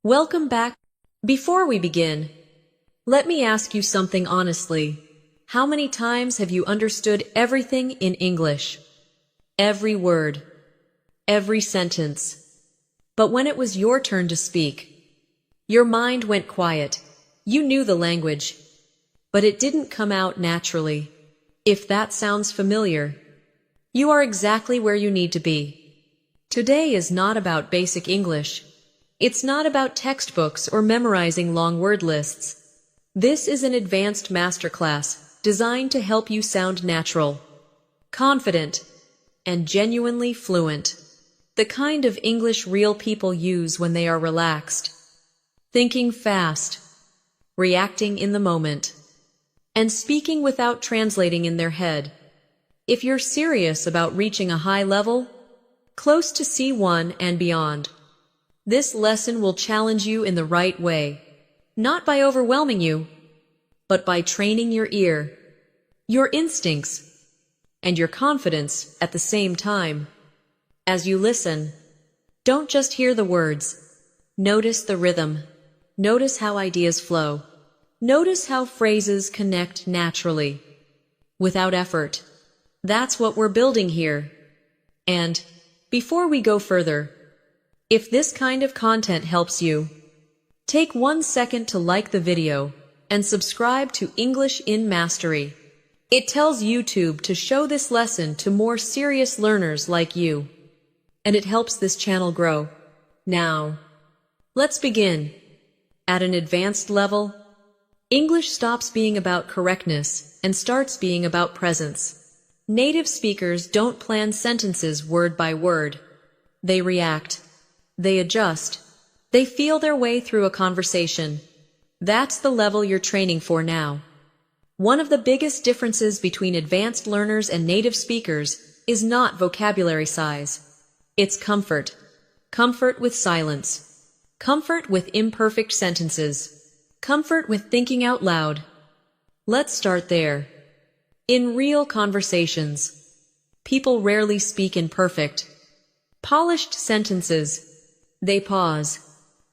Welcome back. Before we begin, let me ask you something honestly. How many times have you understood everything in English? Every word, every sentence. But when it was your turn to speak, your mind went quiet. You knew the language, but it didn't come out naturally. If that sounds familiar, you are exactly where you need to be. Today is not about basic English. It's not about textbooks or memorizing long word lists. This is an advanced masterclass designed to help you sound natural, confident, and genuinely fluent. The kind of English real people use when they are relaxed, thinking fast, reacting in the moment, and speaking without translating in their head. If you're serious about reaching a high level, close to C1 and beyond, this lesson will challenge you in the right way, not by overwhelming you, but by training your ear, your instincts, and your confidence at the same time. As you listen, don't just hear the words. Notice the rhythm. Notice how ideas flow. Notice how phrases connect naturally, without effort. That's what we're building here. And before we go further, if this kind of content helps you, take 1 second to like the video and subscribe to English in Mastery. It tells YouTube to show this lesson to more serious learners like you, and it helps this channel grow. Now, let's begin. At an advanced level, English stops being about correctness and starts being about presence. Native speakers don't plan sentences word by word. They react. They adjust. They feel their way through a conversation. That's the level you're training for now. One of the biggest differences between advanced learners and native speakers is not vocabulary size. It's comfort. Comfort with silence. Comfort with imperfect sentences. Comfort with thinking out loud. Let's start there. In real conversations, people rarely speak in perfect, polished sentences. They pause.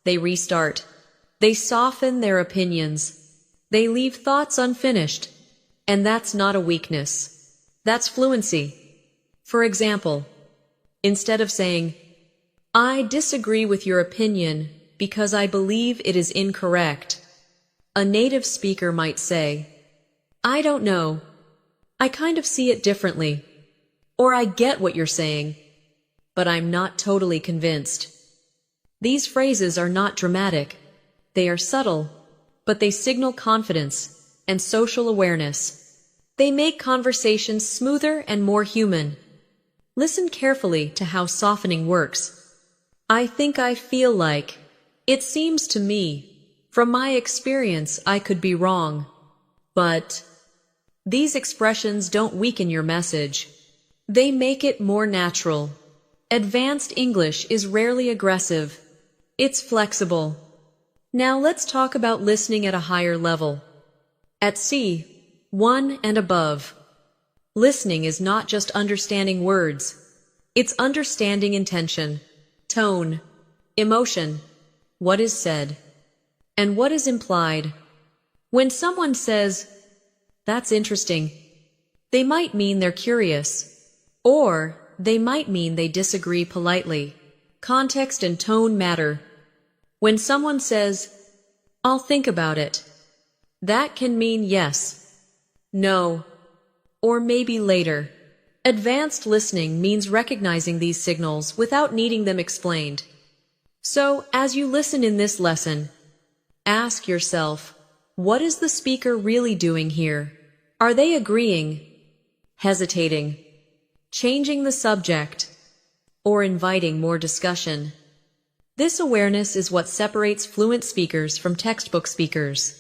They restart. They soften their opinions. They leave thoughts unfinished. And that's not a weakness. That's fluency. For example, instead of saying, "I disagree with your opinion because I believe it is incorrect," a native speaker might say, "I don't know. I kind of see it differently." Or, "I get what you're saying, but I'm not totally convinced." These phrases are not dramatic. They are subtle, but they signal confidence and social awareness. They make conversations smoother and more human. Listen carefully to how softening works. "I think, I feel like, it seems to me, from my experience I could be wrong, but..." These expressions don't weaken your message. They make it more natural. Advanced English is rarely aggressive. It's flexible. Now let's talk about listening at a higher level. At C1 and above, listening is not just understanding words. It's understanding intention, tone, emotion, what is said, and what is implied. When someone says, "That's interesting," they might mean they're curious, or they might mean they disagree politely. Context and tone matter. When someone says, "I'll think about it," that can mean yes, no, or maybe later. Advanced listening means recognizing these signals without needing them explained. So, as you listen in this lesson, ask yourself, what is the speaker really doing here? Are they agreeing, hesitating, changing the subject, or inviting more discussion? This awareness is what separates fluent speakers from textbook speakers.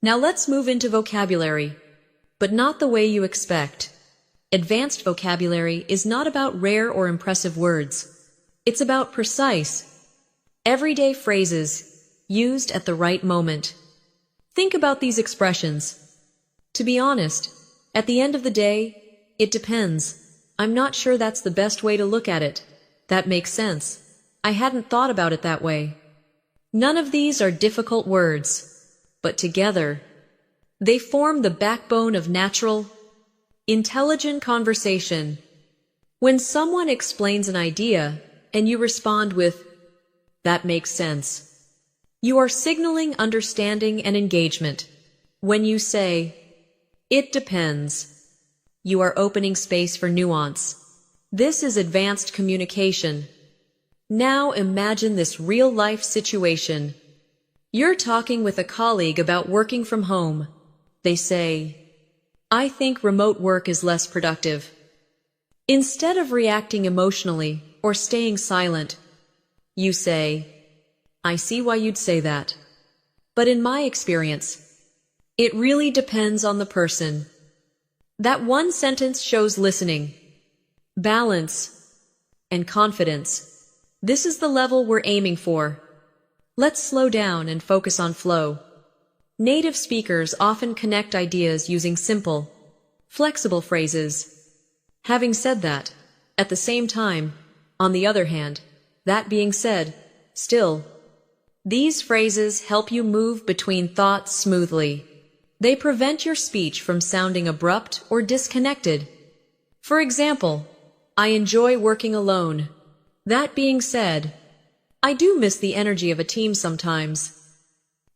Now let's move into vocabulary, but not the way you expect. Advanced vocabulary is not about rare or impressive words. It's about precise, everyday phrases used at the right moment. Think about these expressions. To be honest, at the end of the day, it depends. I'm not sure that's the best way to look at it. That makes sense. I hadn't thought about it that way. None of these are difficult words, but together, they form the backbone of natural, intelligent conversation. When someone explains an idea and you respond with, "That makes sense," you are signaling understanding and engagement. When you say, "It depends," you are opening space for nuance. This is advanced communication. Now imagine this real-life situation. You're talking with a colleague about working from home. They say, "I think remote work is less productive." Instead of reacting emotionally or staying silent, you say, "I see why you'd say that. But in my experience, it really depends on the person." That one sentence shows listening, balance, and confidence. This is the level we're aiming for. Let's slow down and focus on flow. Native speakers often connect ideas using simple, flexible phrases. Having said that, at the same time, on the other hand, that being said, still, these phrases help you move between thoughts smoothly. They prevent your speech from sounding abrupt or disconnected. For example, "I enjoy working alone." That being said, "I do miss the energy of a team sometimes."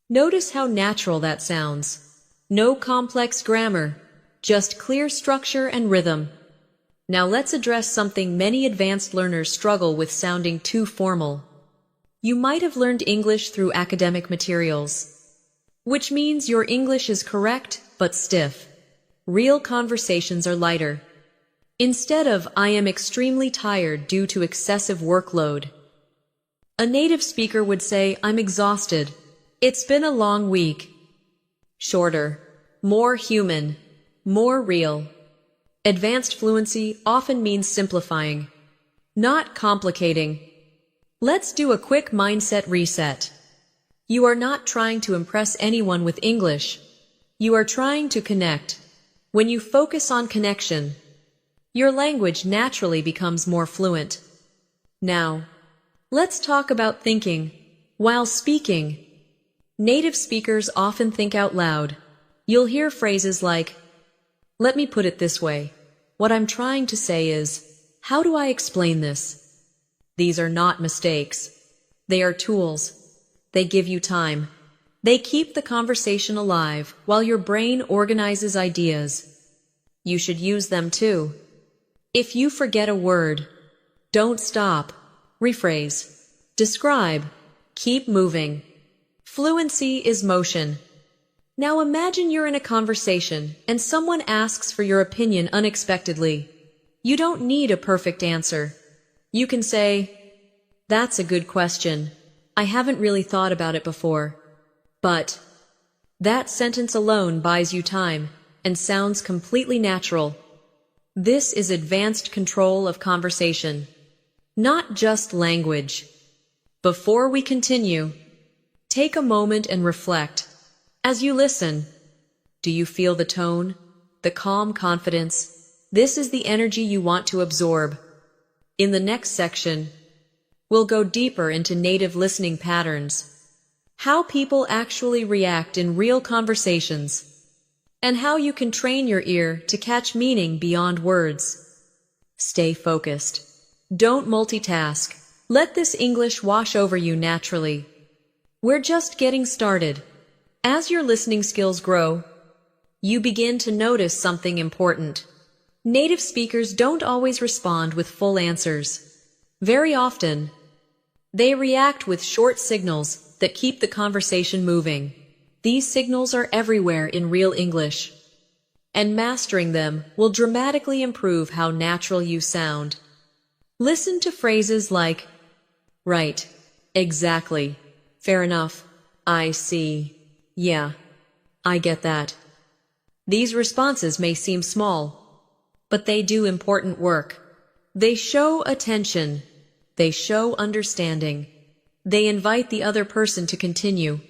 Notice how natural that sounds. No complex grammar, just clear structure and rhythm. Now let's address something many advanced learners struggle with: sounding too formal. You might have learned English through academic materials, which means your English is correct but stiff. Real conversations are lighter. Instead of "I am extremely tired due to excessive workload," a native speaker would say, "I'm exhausted. It's been a long week." Shorter, more human, more real. Advanced fluency often means simplifying, not complicating. Let's do a quick mindset reset. You are not trying to impress anyone with English. You are trying to connect. When you focus on connection, your language naturally becomes more fluent. Now, let's talk about thinking while speaking. Native speakers often think out loud. You'll hear phrases like, "Let me put it this way. What I'm trying to say is, how do I explain this?" These are not mistakes. They are tools. They give you time. They keep the conversation alive while your brain organizes ideas. You should use them too. If you forget a word, don't stop. Rephrase. Describe. Keep moving. Fluency is motion. Now imagine you're in a conversation and someone asks for your opinion unexpectedly. You don't need a perfect answer. You can say, "That's a good question. I haven't really thought about it before." But that sentence alone buys you time and sounds completely natural. This is advanced control of conversation, not just language. Before we continue, take a moment and reflect. As you listen, do you feel the tone, the calm confidence? This is the energy you want to absorb. In the next section, we'll go deeper into native listening patterns, how people actually react in real conversations, and how you can train your ear to catch meaning beyond words. Stay focused. Don't multitask. Let this English wash over you naturally. We're just getting started. As your listening skills grow, you begin to notice something important. Native speakers don't always respond with full answers. Very often, they react with short signals that keep the conversation moving. These signals are everywhere in real English, and mastering them will dramatically improve how natural you sound. Listen to phrases like, "Right, exactly, fair enough, I see, yeah, I get that." These responses may seem small, but they do important work. They show attention. They show understanding. They invite the other person to continue.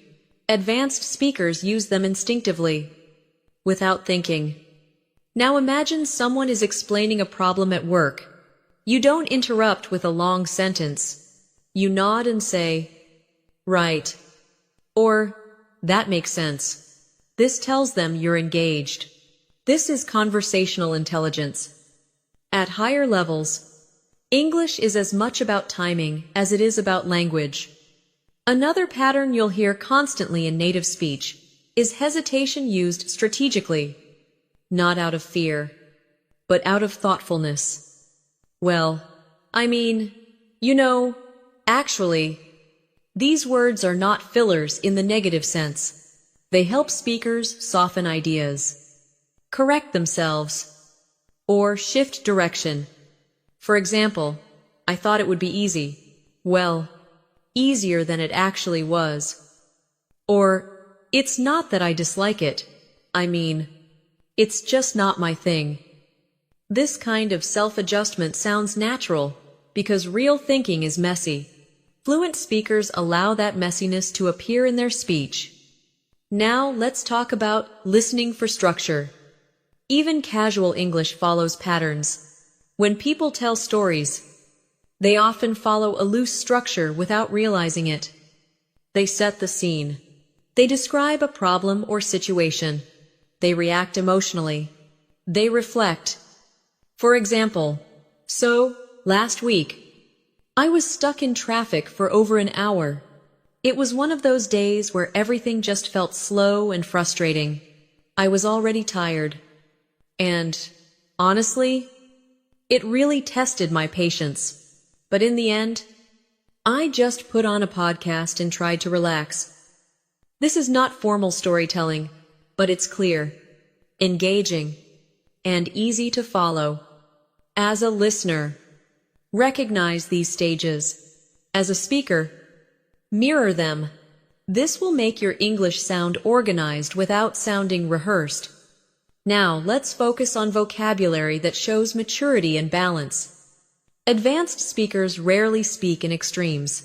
Advanced speakers use them instinctively, without thinking. Now imagine someone is explaining a problem at work. You don't interrupt with a long sentence. You nod and say, Right. Or, that makes sense. This tells them you're engaged. This is conversational intelligence. At higher levels, English is as much about timing as it is about language. Another pattern you'll hear constantly in native speech is hesitation used strategically, not out of fear, but out of thoughtfulness. Well, I mean, actually, these words are not fillers in the negative sense. They help speakers soften ideas, correct themselves, or shift direction. For example, I thought it would be easy. Well, easier than it actually was. Or, it's not that I dislike it. I mean, it's just not my thing. This kind of self-adjustment sounds natural because real thinking is messy. Fluent speakers allow that messiness to appear in their speech. Now let's talk about listening for structure. Even casual English follows patterns. When people tell stories, they often follow a loose structure without realizing it. They set the scene. They describe a problem or situation. They react emotionally. They reflect. For example, so, last week, I was stuck in traffic for over an hour. It was one of those days where everything just felt slow and frustrating. I was already tired. And, honestly, it really tested my patience. But in the end, I just put on a podcast and tried to relax. This is not formal storytelling, but it's clear, engaging, and easy to follow. As a listener, recognize these stages. As a speaker, mirror them. This will make your English sound organized without sounding rehearsed. Now, let's focus on vocabulary that shows maturity and balance. Advanced speakers rarely speak in extremes.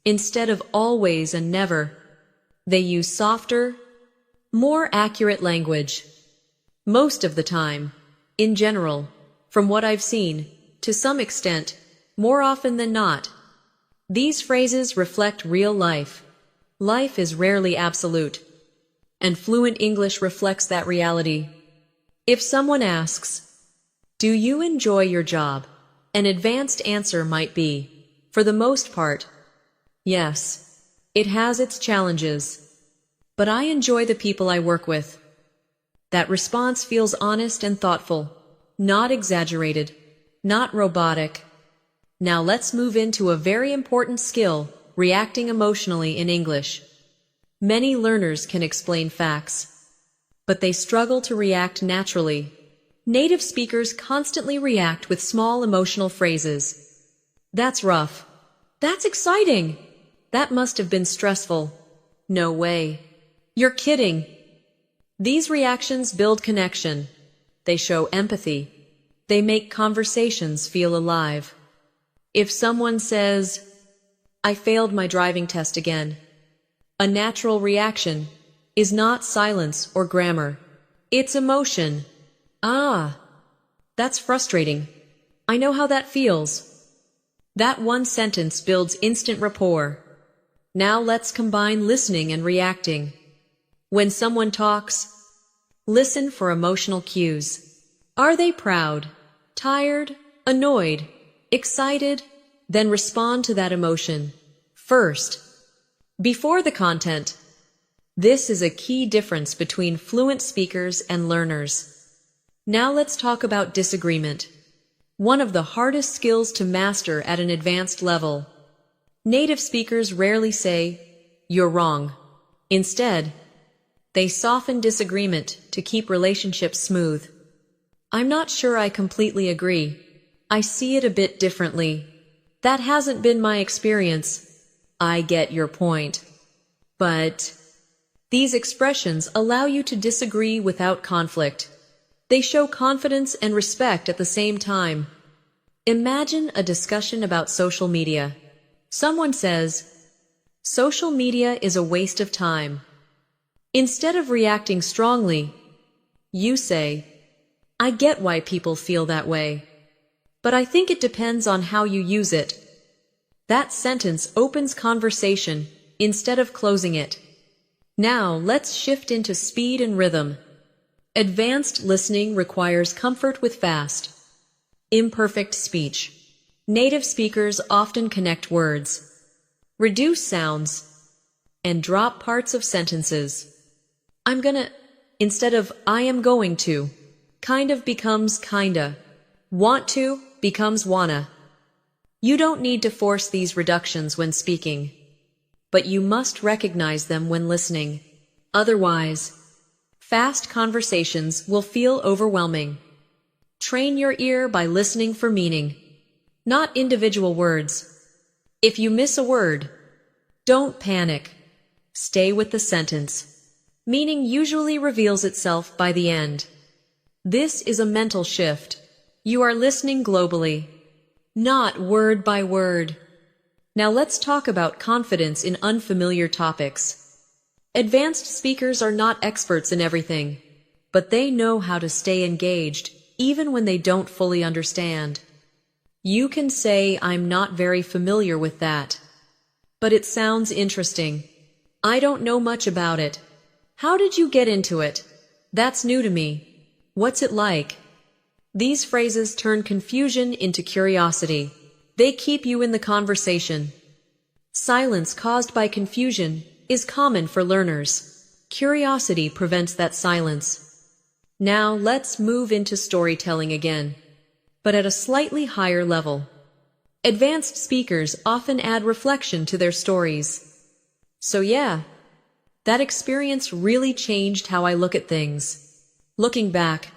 Instead of always and never, they use softer, more accurate language. Most of the time, in general, from what I've seen, to some extent, more often than not, these phrases reflect real life. Life is rarely absolute, and fluent English reflects that reality. If someone asks, "Do you enjoy your job?" an advanced answer might be, for the most part, yes. It has its challenges, but I enjoy the people I work with. That response feels honest and thoughtful, not exaggerated, not robotic. Now let's move into a very important skill, reacting emotionally in English. Many learners can explain facts, but they struggle to react naturally. Native speakers constantly react with small emotional phrases. That's rough. That's exciting. That must have been stressful. No way. You're kidding. These reactions build connection. They show empathy. They make conversations feel alive. If someone says, "I failed my driving test again," a natural reaction is not silence or grammar. It's emotion. Ah, that's frustrating. I know how that feels. That one sentence builds instant rapport. Now let's combine listening and reacting. When someone talks, listen for emotional cues. Are they proud, tired, annoyed, excited? Then respond to that emotion first, before the content. This is a key difference between fluent speakers and learners. Now let's talk about disagreement, one of the hardest skills to master at an advanced level. Native speakers rarely say, "You're wrong." Instead, they soften disagreement to keep relationships smooth. "I'm not sure I completely agree. I see it a bit differently. That hasn't been my experience. I get your point." But these expressions allow you to disagree without conflict. They show confidence and respect at the same time. Imagine a discussion about social media. Someone says, "Social media is a waste of time." Instead of reacting strongly, you say, "I get why people feel that way, but I think it depends on how you use it." That sentence opens conversation instead of closing it. Now, let's shift into speed and rhythm. Advanced listening requires comfort with fast, imperfect speech. Native speakers often connect words, reduce sounds, and drop parts of sentences. I'm gonna, instead of I am going to, kind of becomes kinda. Want to becomes wanna. You don't need to force these reductions when speaking, but you must recognize them when listening. Otherwise, fast conversations will feel overwhelming. Train your ear by listening for meaning, not individual words. If you miss a word, don't panic. Stay with the sentence. Meaning usually reveals itself by the end. This is a mental shift. You are listening globally, not word by word. Now let's talk about confidence in unfamiliar topics. Advanced speakers are not experts in everything, but they know how to stay engaged even when they don't fully understand. You can say, I'm not very familiar with that, but it sounds interesting. I don't know much about it. How did you get into it? That's new to me. What's it like? These phrases turn confusion into curiosity. They keep you in the conversation. Silence caused by confusion is common for learners. Curiosity prevents that silence. Now let's move into storytelling again, but at a slightly higher level. Advanced speakers often add reflection to their stories. So yeah, that experience really changed how I look at things. Looking back,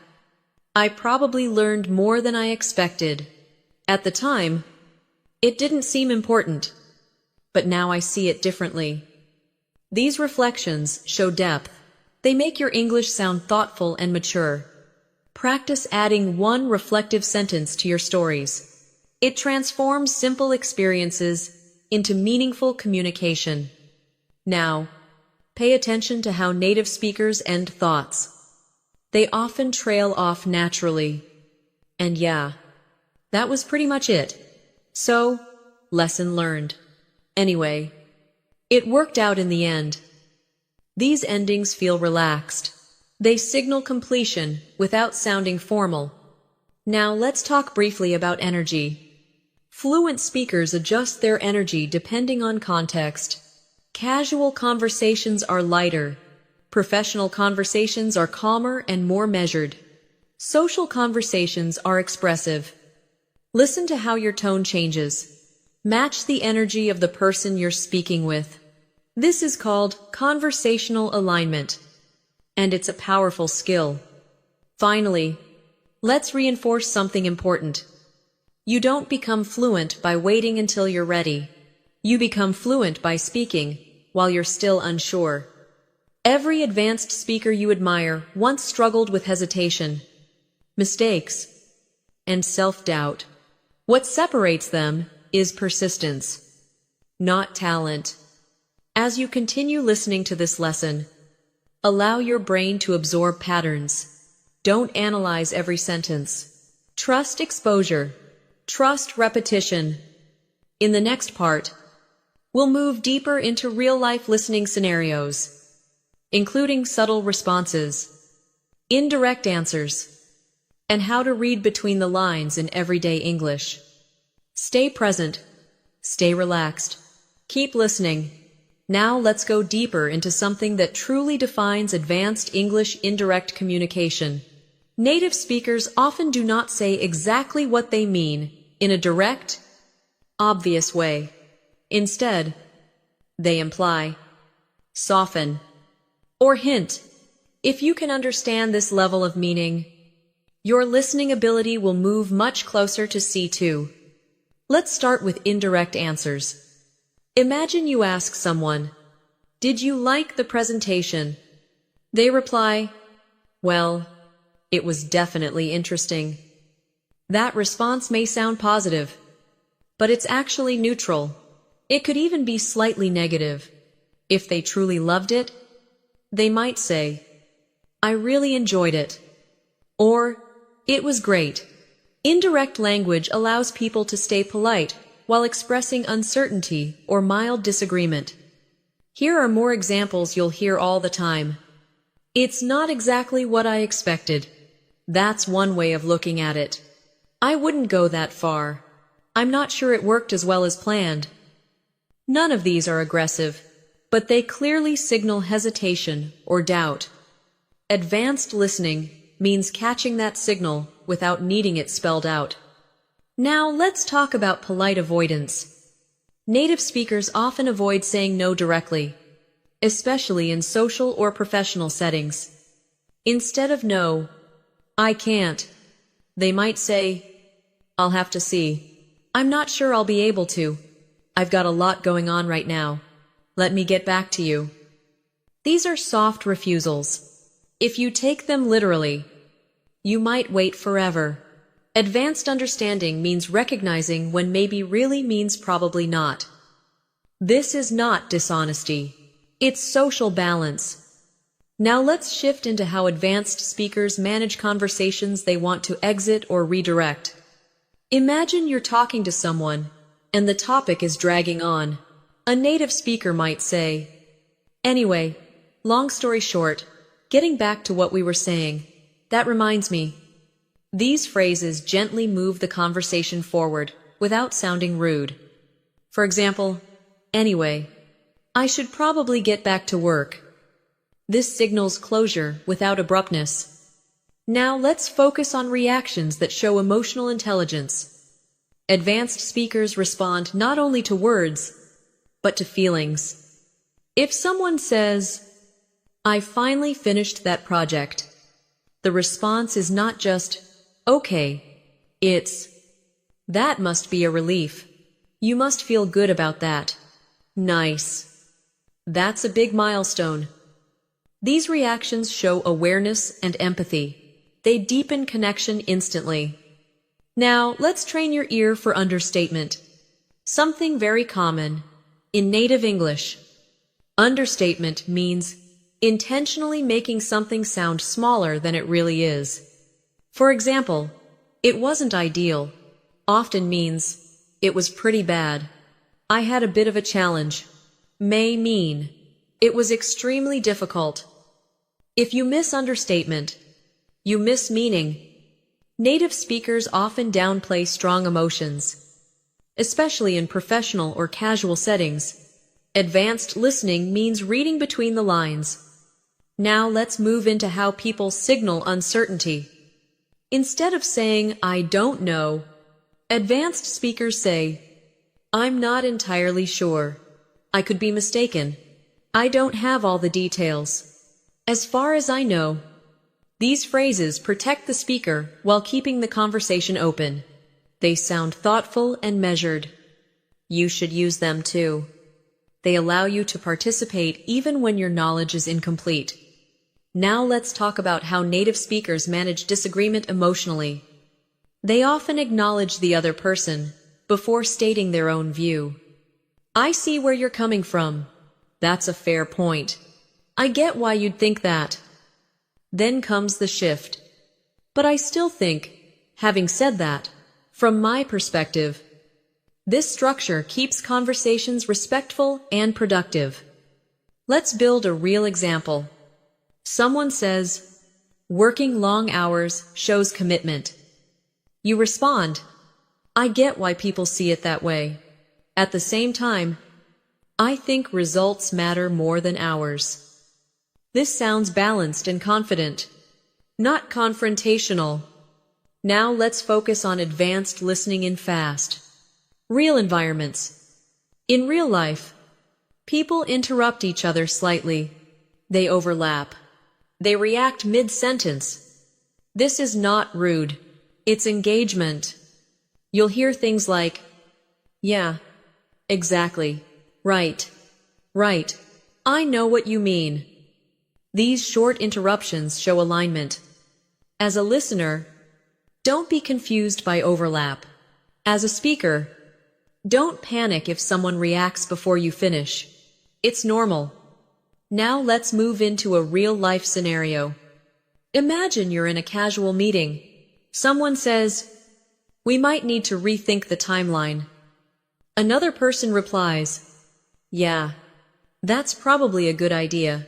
I probably learned more than I expected. At the time, it didn't seem important, but now I see it differently. These reflections show depth. They make your English sound thoughtful and mature. Practice adding one reflective sentence to your stories. It transforms simple experiences into meaningful communication. Now, pay attention to how native speakers end thoughts. They often trail off naturally. And yeah, that was pretty much it. So, lesson learned. Anyway, it worked out in the end. These endings feel relaxed. They signal completion without sounding formal. Now let's talk briefly about energy. Fluent speakers adjust their energy depending on context. Casual conversations are lighter. Professional conversations are calmer and more measured. Social conversations are expressive. Listen to how your tone changes. Match the energy of the person you're speaking with. This is called conversational alignment, and it's a powerful skill. Finally, let's reinforce something important. You don't become fluent by waiting until you're ready. You become fluent by speaking while you're still unsure. Every advanced speaker you admire once struggled with hesitation, mistakes, and self-doubt. What separates them is persistence, not talent. As you continue listening to this lesson, allow your brain to absorb patterns. Don't analyze every sentence. Trust exposure. Trust repetition. In the next part, we'll move deeper into real-life listening scenarios, including subtle responses, indirect answers, and how to read between the lines in everyday English. Stay present. Stay relaxed. Keep listening. Now let's go deeper into something that truly defines advanced English indirect communication. Native speakers often do not say exactly what they mean in a direct, obvious way. Instead, they imply, soften, or hint. If you can understand this level of meaning, your listening ability will move much closer to C2. Let's start with indirect answers. Imagine you ask someone, "Did you like the presentation?" They reply, "Well, it was definitely interesting." That response may sound positive, but it's actually neutral. It could even be slightly negative. If they truly loved it, they might say, "I really enjoyed it," or "It was great." Indirect language allows people to stay polite while expressing uncertainty or mild disagreement. Here are more examples you'll hear all the time. It's not exactly what I expected. That's one way of looking at it. I wouldn't go that far. I'm not sure it worked as well as planned. None of these are aggressive, but they clearly signal hesitation or doubt. Advanced listening means catching that signal without needing it spelled out. Now let's talk about polite avoidance. Native speakers often avoid saying no directly, especially in social or professional settings. Instead of no, I can't, they might say, I'll have to see. I'm not sure I'll be able to. I've got a lot going on right now. Let me get back to you. These are soft refusals. If you take them literally, you might wait forever. Advanced understanding means recognizing when maybe really means probably not. This is not dishonesty. It's social balance. Now let's shift into how advanced speakers manage conversations they want to exit or redirect. Imagine you're talking to someone, and the topic is dragging on. A native speaker might say, "Anyway, long story short, getting back to what we were saying, that reminds me." These phrases gently move the conversation forward without sounding rude. For example, "Anyway, I should probably get back to work." This signals closure without abruptness. Now let's focus on reactions that show emotional intelligence. Advanced speakers respond not only to words, but to feelings. If someone says, "I finally finished that project," the response is not just, "Okay," it's, "That must be a relief. You must feel good about that. Nice. That's a big milestone." These reactions show awareness and empathy. They deepen connection instantly. Now, let's train your ear for understatement. Something very common in native English. Understatement means intentionally making something sound smaller than it really is. For example, "It wasn't ideal" often means, "It was pretty bad." "I had a bit of a challenge" may mean, "It was extremely difficult." If you miss understatement, you miss meaning. Native speakers often downplay strong emotions, especially in professional or casual settings. Advanced listening means reading between the lines. Now let's move into how people signal uncertainty. Instead of saying, "I don't know," advanced speakers say, "I'm not entirely sure. I could be mistaken. I don't have all the details. As far as I know." These phrases protect the speaker while keeping the conversation open. They sound thoughtful and measured. You should use them too. They allow you to participate even when your knowledge is incomplete. Now let's talk about how native speakers manage disagreement emotionally. They often acknowledge the other person before stating their own view. "I see where you're coming from. That's a fair point. I get why you'd think that." Then comes the shift. "But I still think, having said that, from my perspective." This structure keeps conversations respectful and productive. Let's build a real example. Someone says, "Working long hours shows commitment." You respond, "I get why people see it that way. At the same time, I think results matter more than hours." This sounds balanced and confident, not confrontational. Now let's focus on advanced listening in fast, real environments. In real life, people interrupt each other slightly. They overlap. They react mid-sentence. This is not rude. It's engagement. You'll hear things like, "Yeah, exactly. Right. Right. I know what you mean." These short interruptions show alignment. As a listener, don't be confused by overlap. As a speaker, don't panic if someone reacts before you finish. It's normal. Now let's move into a real-life scenario. Imagine you're in a casual meeting. Someone says, "We might need to rethink the timeline." Another person replies, "Yeah, That's probably a good idea.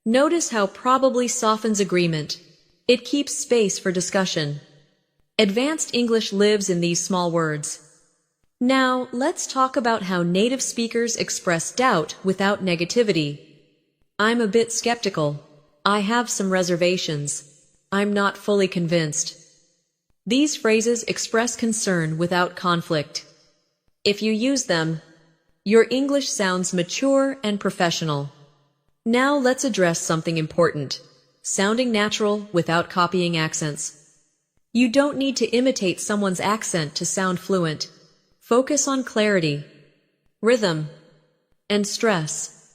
Notice how probably softens agreement. It keeps space for discussion. Advanced English lives in these small words. Now, let's talk about how native speakers express doubt without negativity. I'm a bit skeptical. I have some reservations. I'm not fully convinced. These phrases express concern without conflict. If you use them, your English sounds mature and professional. Now let's address something important: sounding natural without copying accents. You don't need to imitate someone's accent to sound fluent. Focus on clarity, rhythm, and stress.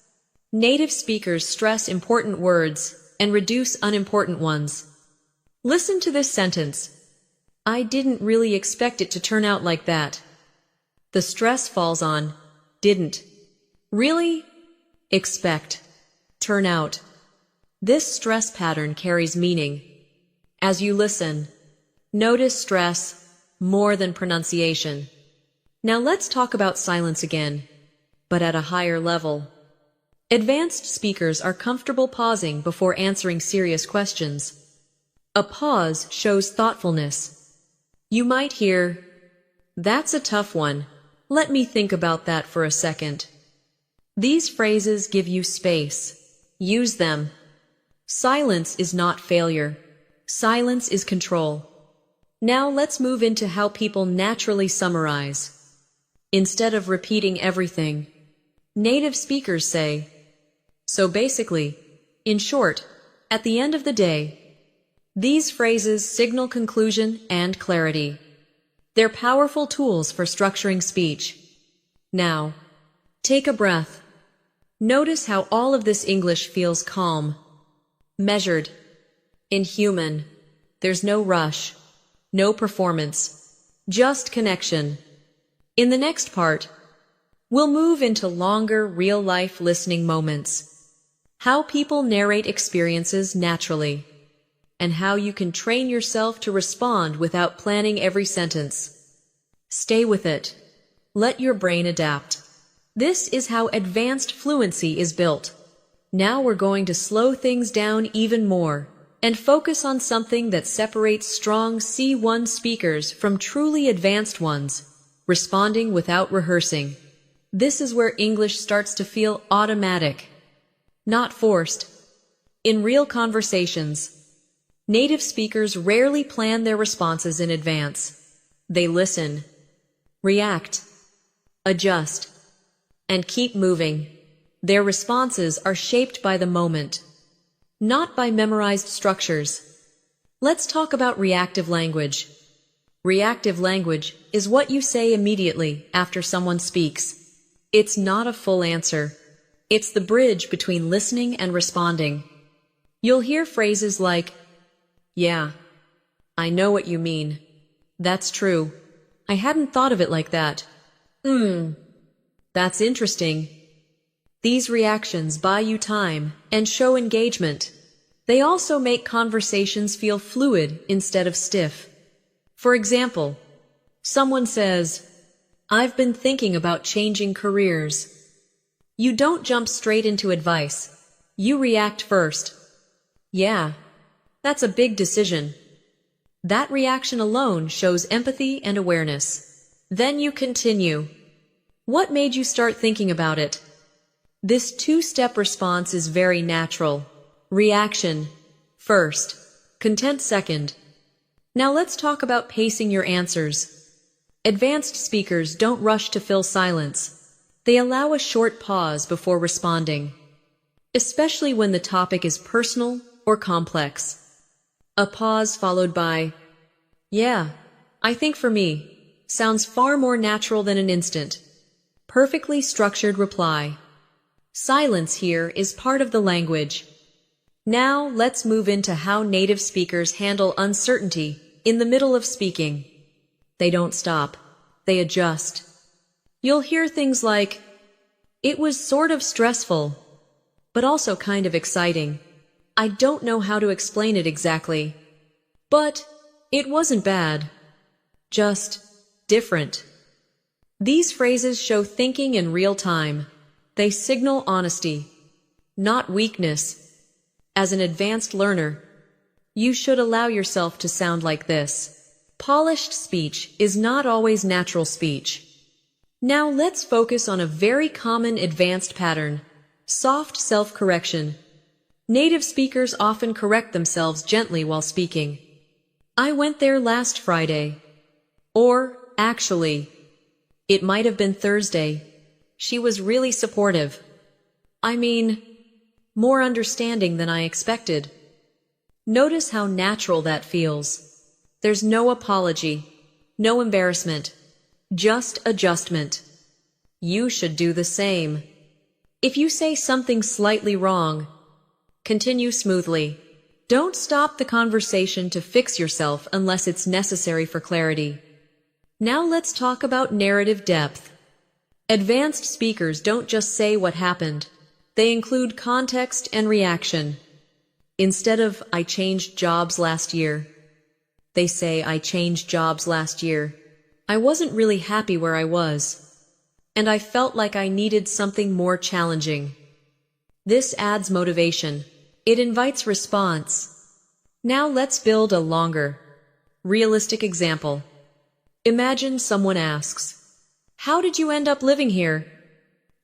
Native speakers stress important words and reduce unimportant ones. Listen to this sentence. I didn't really expect it to turn out like that. The stress falls on didn't. Really? Expect. Turn out. This stress pattern carries meaning. As you listen, notice stress more than pronunciation. Now let's talk about silence again, but at a higher level. Advanced speakers are comfortable pausing before answering serious questions. A pause shows thoughtfulness. You might hear, "That's a tough one. Let me think about that for a second." These phrases give you space. Use them. Silence is not failure. Silence is control. Now let's move into how people naturally summarize. Instead of repeating everything, native speakers say, "So basically," in short, at the end of the day. These phrases signal conclusion and clarity. They're powerful tools for structuring speech. Now, take a breath. Notice how all of this English feels calm, measured, and human. There's no rush, no performance, just connection. In the next part, we'll move into longer, real-life listening moments. How people narrate experiences naturally, and how you can train yourself to respond without planning every sentence. Stay with it. Let your brain adapt. This is how advanced fluency is built. Now we're going to slow things down even more and focus on something that separates strong C1 speakers from truly advanced ones: responding without rehearsing. This is where English starts to feel automatic, not forced. In real conversations, native speakers rarely plan their responses in advance. They listen, react, adjust, and keep moving. Their responses are shaped by the moment, not by memorized structures. Let's talk about reactive language. Reactive language is what you say immediately after someone speaks. It's not a full answer. It's the bridge between listening and responding. You'll hear phrases like, "Yeah, I know what you mean. That's true. I hadn't thought of it like that. That's interesting." These reactions buy you time and show engagement. They also make conversations feel fluid instead of stiff. For example, someone says, "I've been thinking about changing careers." You don't jump straight into advice. You react first. "Yeah, that's a big decision." That reaction alone shows empathy and awareness. Then you continue. "What made you start thinking about it?" This two-step response is very natural. Reaction first, content second. Now let's talk about pacing your answers. Advanced speakers don't rush to fill silence. They allow a short pause before responding, especially when the topic is personal or complex. A pause followed by, "Yeah, I think for me," sounds far more natural than an instant. Perfectly structured reply. Silence here is part of the language. Now let's move into how native speakers handle uncertainty in the middle of speaking. They don't stop. They adjust. You'll hear things like, "It was sort of stressful, but also kind of exciting. I don't know how to explain it exactly. But it wasn't bad. Just different." These phrases show thinking in real time. They signal honesty, not weakness. As an advanced learner, you should allow yourself to sound like this. Polished speech is not always natural speech. Now let's focus on a very common advanced pattern: soft self-correction. Native speakers often correct themselves gently while speaking. I went there last Friday. Or, actually, it might have been Thursday. She was really supportive. I mean, more understanding than I expected. Notice how natural that feels. There's no apology, no embarrassment, just adjustment. You should do the same. If you say something slightly wrong, continue smoothly. Don't stop the conversation to fix yourself unless it's necessary for clarity. Now let's talk about narrative depth. Advanced speakers don't just say what happened. They include context and reaction. Instead of, "I changed jobs last year," they say, "I changed jobs last year. I wasn't really happy where I was, and I felt like I needed something more challenging." This adds motivation. It invites response. Now let's build a longer, realistic example. Imagine someone asks, "How did you end up living here?"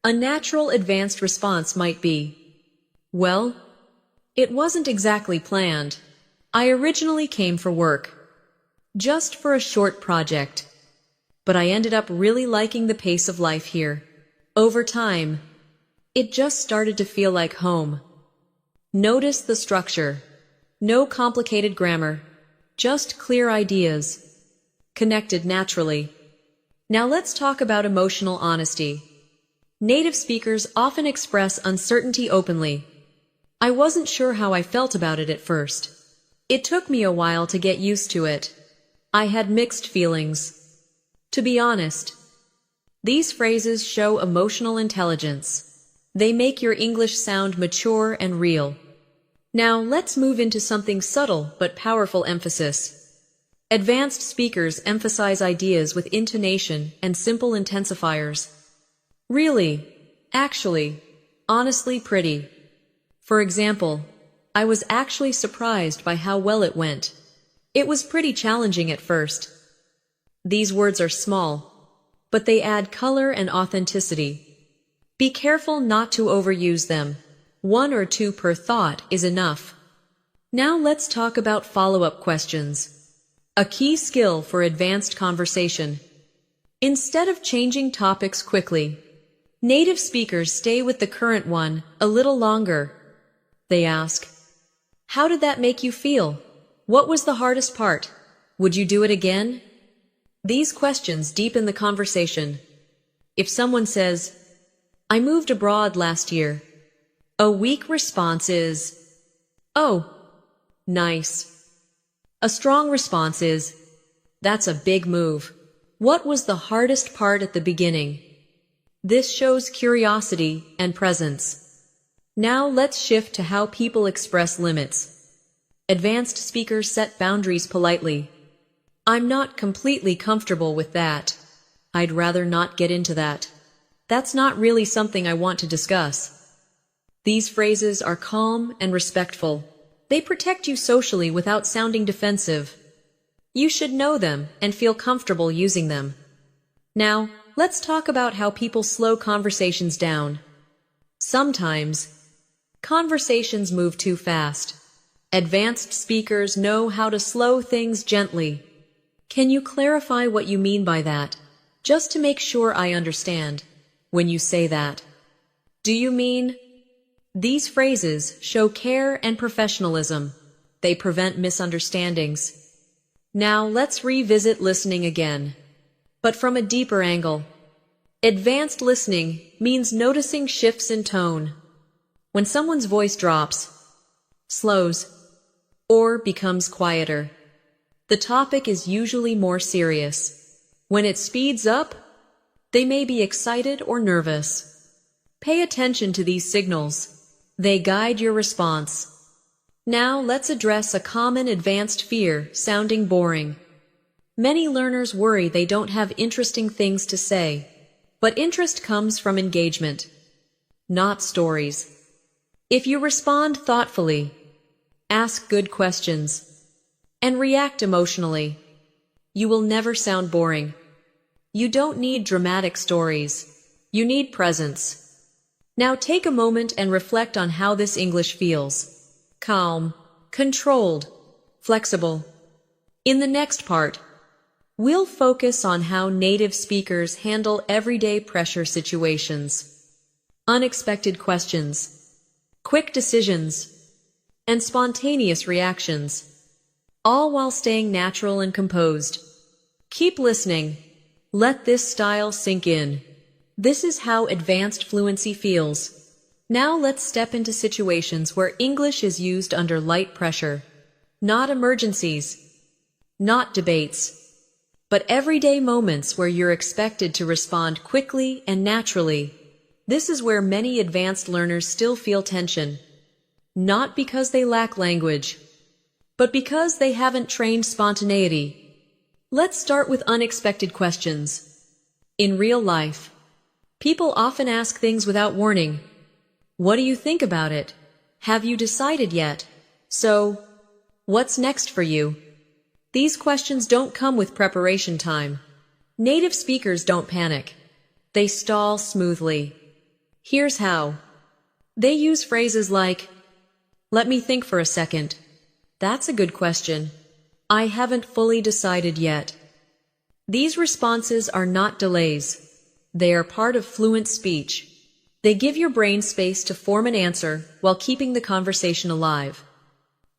A natural advanced response might be, "Well, it wasn't exactly planned. I originally came for work, just for a short project. But I ended up really liking the pace of life here. Over time, it just started to feel like home." Notice the structure. No complicated grammar, just clear ideas, connected naturally. Now let's talk about emotional honesty. Native speakers often express uncertainty openly. "I wasn't sure how I felt about it at first. It took me a while to get used to it. I had mixed feelings." To be honest, these phrases show emotional intelligence. They make your English sound mature and real. Now let's move into something subtle but powerful emphasis. Advanced speakers emphasize ideas with intonation and simple intensifiers. Really, actually, honestly pretty. For example, "I was actually surprised by how well it went. It was pretty challenging at first." These words are small, but they add color and authenticity. Be careful not to overuse them. 1 or 2 per thought is enough. Now let's talk about follow-up questions. A key skill for advanced conversation. Instead of changing topics quickly, native speakers stay with the current one a little longer. They ask, "How did that make you feel? What was the hardest part? Would you do it again?" These questions deepen the conversation. If someone says, "I moved abroad last year," a weak response is, "Oh, nice." A strong response is, "That's a big move. What was the hardest part at the beginning?" This shows curiosity and presence. Now let's shift to how people express limits. Advanced speakers set boundaries politely. "I'm not completely comfortable with that. I'd rather not get into that. That's not really something I want to discuss." These phrases are calm and respectful. They protect you socially without sounding defensive. You should know them and feel comfortable using them. Now, let's talk about how people slow conversations down. Sometimes, conversations move too fast. Advanced speakers know how to slow things gently. Can you clarify what you mean by that? Just to make sure I understand. When you say that, do you mean? These phrases show care and professionalism. They prevent misunderstandings. Now let's revisit listening again, but from a deeper angle. Advanced listening means noticing shifts in tone. When someone's voice drops, slows, or becomes quieter, the topic is usually more serious. When it speeds up, they may be excited or nervous. Pay attention to these signals. They guide your response. Now let's address a common advanced fear, sounding boring. Many learners worry they don't have interesting things to say, but interest comes from engagement. not stories. If you respond thoughtfully, ask good questions, and react emotionally, you will never sound boring. You don't need dramatic stories. You need presence. Now take a moment and reflect on how this English feels. Calm, controlled, flexible. In the next part, we'll focus on how native speakers handle everyday pressure situations, unexpected questions, quick decisions, and spontaneous reactions, all while staying natural and composed. Keep listening. Let this style sink in. This is how advanced fluency feels. Now let's step into situations where English is used under light pressure. Not emergencies, not debates, but everyday moments where you're expected to respond quickly and naturally. This is where many advanced learners still feel tension, not because they lack language, but because they haven't trained spontaneity. Let's start with unexpected questions. In real life, people often ask things without warning. What do you think about it? Have you decided yet? So, what's next for you? These questions don't come with preparation time. Native speakers don't panic. They stall smoothly. Here's how. They use phrases like, "Let me think for a second. That's a good question. I haven't fully decided yet." These responses are not delays. They are part of fluent speech. They give your brain space to form an answer while keeping the conversation alive.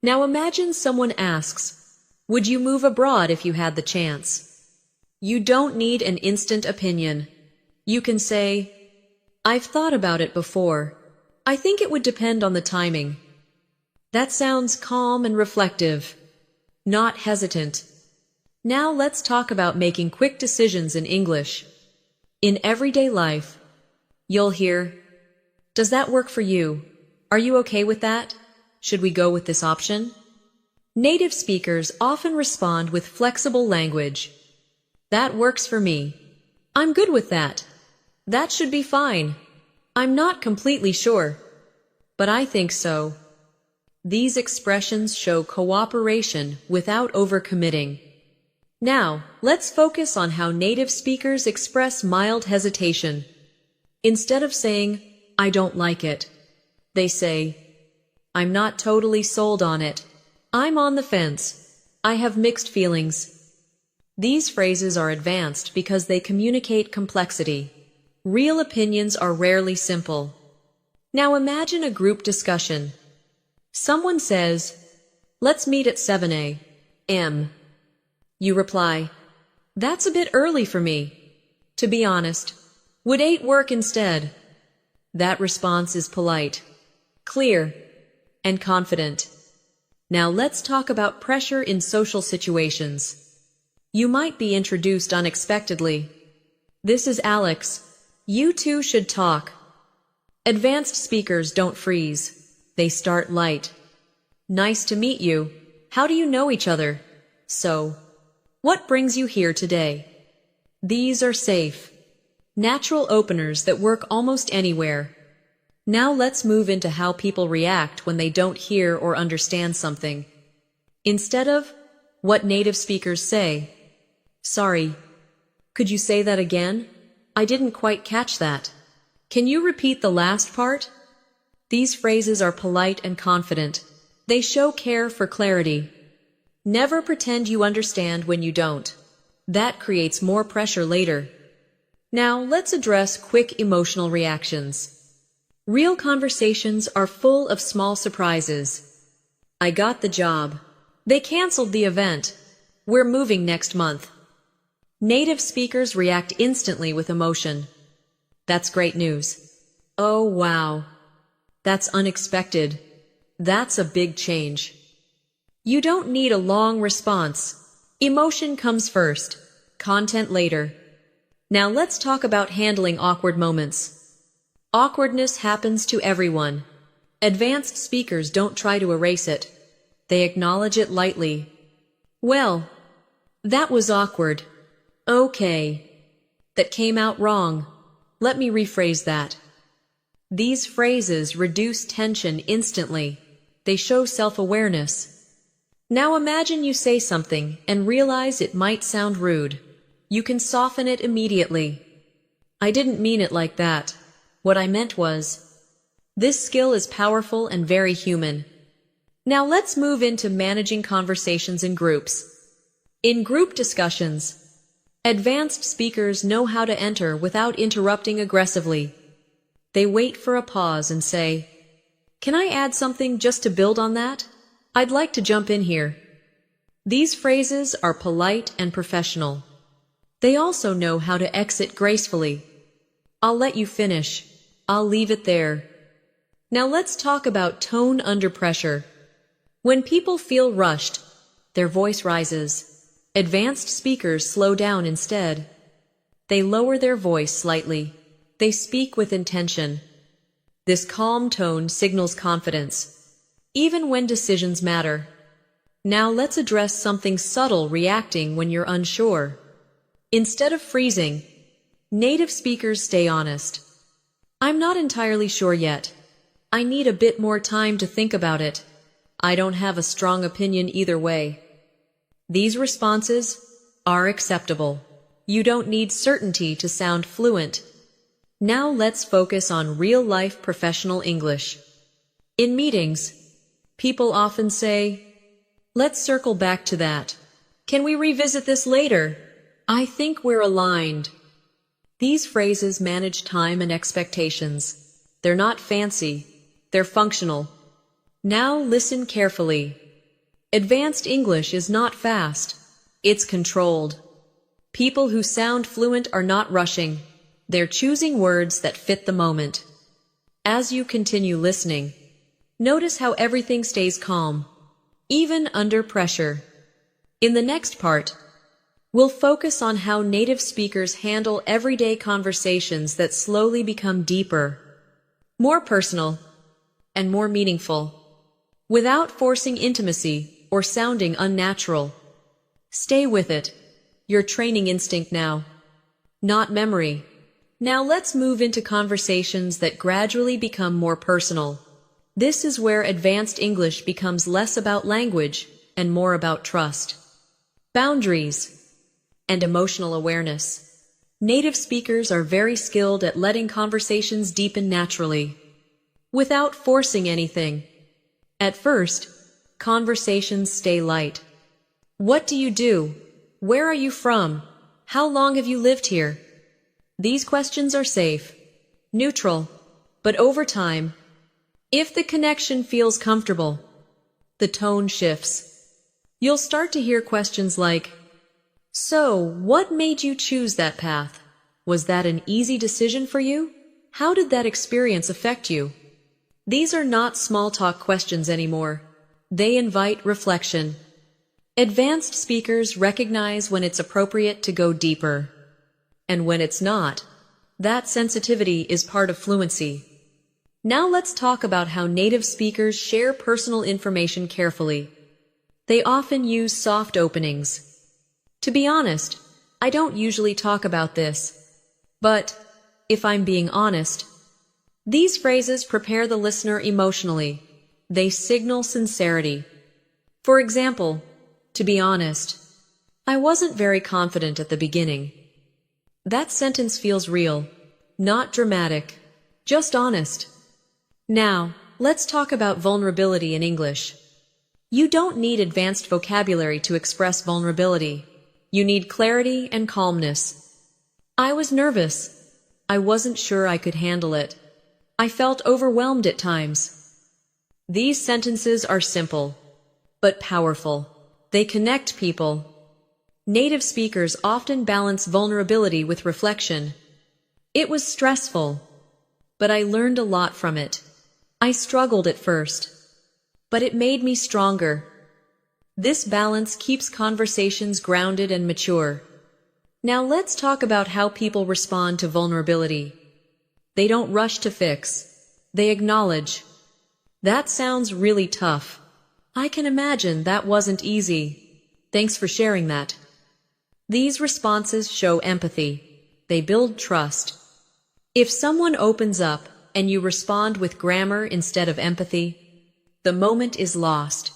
Now imagine someone asks, "Would you move abroad if you had the chance?" You don't need an instant opinion. You can say, "I've thought about it before. I think it would depend on the timing." That sounds calm and reflective, not hesitant. Now let's talk about making quick decisions in English. In everyday life, you'll hear, "Does that work for you? Are you okay with that? Should we go with this option?" Native speakers often respond with flexible language. "That works for me. I'm good with that. That should be fine. I'm not completely sure, but I think so." These expressions show cooperation without overcommitting. Now, let's focus on how native speakers express mild hesitation. Instead of saying, "I don't like it," they say, "I'm not totally sold on it. I'm on the fence. I have mixed feelings." These phrases are advanced because they communicate complexity. Real opinions are rarely simple. Now imagine a group discussion. Someone says, "Let's meet at 7 a.m. You reply, "That's a bit early for me. To be honest, would 8 work instead?" That response is polite, clear, and confident. Now let's talk about pressure in social situations. You might be introduced unexpectedly. "This is Alex. You two should talk." Advanced speakers don't freeze. They start light. "Nice to meet you. How do you know each other? So, what brings you here today?" These are safe, natural openers that work almost anywhere. Now let's move into how people react when they don't hear or understand something. Instead of, what native speakers say, "Sorry, could you say that again? I didn't quite catch that. Can you repeat the last part?" These phrases are polite and confident. They show care for clarity. Never pretend you understand when you don't. That creates more pressure later. Now let's address quick emotional reactions. Real conversations are full of small surprises. "I got the job. They canceled the event. We're moving next month." Native speakers react instantly with emotion. "That's great news." "Oh, wow. That's unexpected. That's a big change." You don't need a long response. Emotion comes first, content later. Now let's talk about handling awkward moments. Awkwardness happens to everyone. Advanced speakers don't try to erase it. They acknowledge it lightly. "Well, that was awkward. Okay. That came out wrong. Let me rephrase that." These phrases reduce tension instantly. They show self-awareness. Now imagine you say something and realize it might sound rude. You can soften it immediately. I didn't mean it like that. What I meant was... This skill is powerful and very human. Now let's move into managing conversations in groups. In group discussions, advanced speakers know how to enter without interrupting aggressively. They wait for a pause and say, "Can I add something just to build on that? I'd like to jump in here." These phrases are polite and professional. They also know how to exit gracefully. "I'll let you finish. I'll leave it there." Now let's talk about tone under pressure. When people feel rushed, their voice rises. Advanced speakers slow down instead. They lower their voice slightly. They speak with intention. This calm tone signals confidence, even when decisions matter. Now let's address something subtle reacting when you're unsure. Instead of freezing, native speakers stay honest. "I'm not entirely sure yet. I need a bit more time to think about it. I don't have a strong opinion either way." These responses are acceptable. You don't need certainty to sound fluent. Now let's focus on real-life professional English. In meetings, people often say, "Let's circle back to that. Can we revisit this later? I think we're aligned." These phrases manage time and expectations. They're not fancy. They're functional. Now listen carefully. Advanced English is not fast. It's controlled. People who sound fluent are not rushing. They're choosing words that fit the moment. As you continue listening, notice how everything stays calm, even under pressure. In the next part, we'll focus on how native speakers handle everyday conversations that slowly become deeper, more personal, and more meaningful, without forcing intimacy or sounding unnatural. Stay with it. You're training instinct now, not memory. Now let's move into conversations that gradually become more personal. This is where advanced English becomes less about language and more about trust, boundaries, and emotional awareness. Native speakers are very skilled at letting conversations deepen naturally, without forcing anything. At first, conversations stay light. "What do you do? Where are you from? How long have you lived here?" These questions are safe, neutral, but over time, if the connection feels comfortable, the tone shifts. You'll start to hear questions like, "So, what made you choose that path? Was that an easy decision for you? How did that experience affect you?" These are not small talk questions anymore. They invite reflection. Advanced speakers recognize when it's appropriate to go deeper, and when it's not. That sensitivity is part of fluency. Now let's talk about how native speakers share personal information carefully. They often use soft openings. To be honest, I don't usually talk about this, but if I'm being honest, these phrases prepare the listener emotionally. They signal sincerity. For example, "To be honest, I wasn't very confident at the beginning." That sentence feels real, not dramatic, just honest. Now, let's talk about vulnerability in English. You don't need advanced vocabulary to express vulnerability. You need clarity and calmness. "I was nervous. I wasn't sure I could handle it. I felt overwhelmed at times." These sentences are simple, but powerful. They connect people. Native speakers often balance vulnerability with reflection. "It was stressful, but I learned a lot from it. I struggled at first, but it made me stronger." This balance keeps conversations grounded and mature. Now let's talk about how people respond to vulnerability. They don't rush to fix. They acknowledge. "That sounds really tough. I can imagine that wasn't easy. Thanks for sharing that." These responses show empathy. They build trust. If someone opens up, and you respond with grammar instead of empathy, the moment is lost.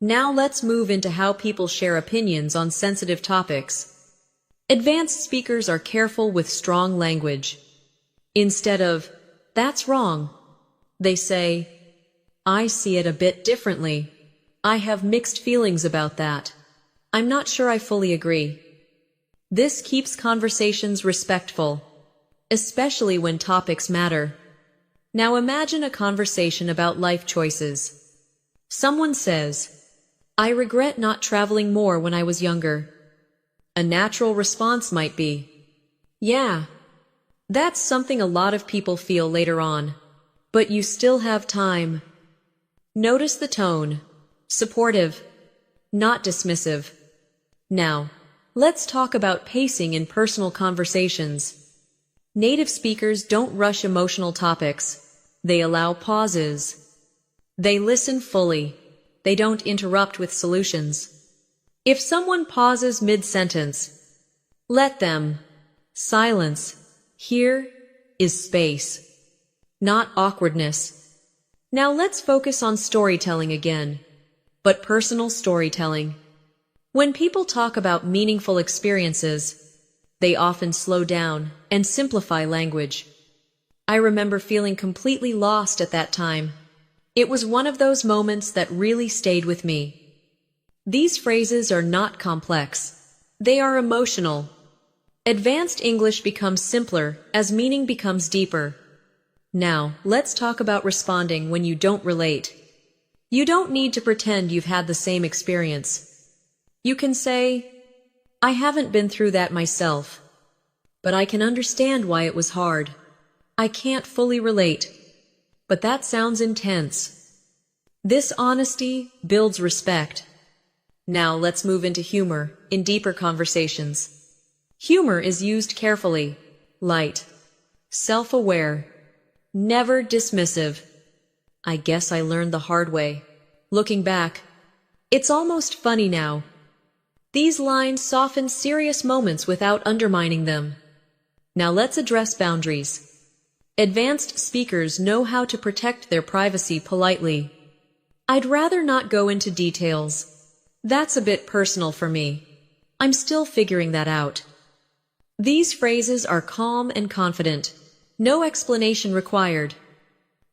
Now let's move into how people share opinions on sensitive topics. Advanced speakers are careful with strong language. Instead of, "That's wrong," they say, "I see it a bit differently. I have mixed feelings about that. I'm not sure I fully agree." This keeps conversations respectful, especially when topics matter. Now imagine a conversation about life choices. Someone says, "I regret not traveling more when I was younger." A natural response might be, "Yeah, that's something a lot of people feel later on, but you still have time." Notice the tone, supportive, not dismissive. Now, let's talk about pacing in personal conversations. Native speakers don't rush emotional topics. They allow pauses. They listen fully. They don't interrupt with solutions. If someone pauses mid-sentence, let them. Silence, here, is space, not awkwardness. Now let's focus on storytelling again, but personal storytelling. When people talk about meaningful experiences, they often slow down and simplify language. I remember feeling completely lost at that time. It was one of those moments that really stayed with me. These phrases are not complex. They are emotional. Advanced English becomes simpler as meaning becomes deeper. Now, let's talk about responding when you don't relate. You don't need to pretend you've had the same experience. You can say, "I haven't been through that myself, but I can understand why it was hard. I can't fully relate, but that sounds intense." This honesty builds respect. Now let's move into humor in deeper conversations. Humor is used carefully, light, self-aware, never dismissive. "I guess I learned the hard way." Looking back, it's almost funny now. These lines soften serious moments without undermining them. Now let's address boundaries. Advanced speakers know how to protect their privacy politely. I'd rather not go into details. That's a bit personal for me. I'm still figuring that out. These phrases are calm and confident. No explanation required.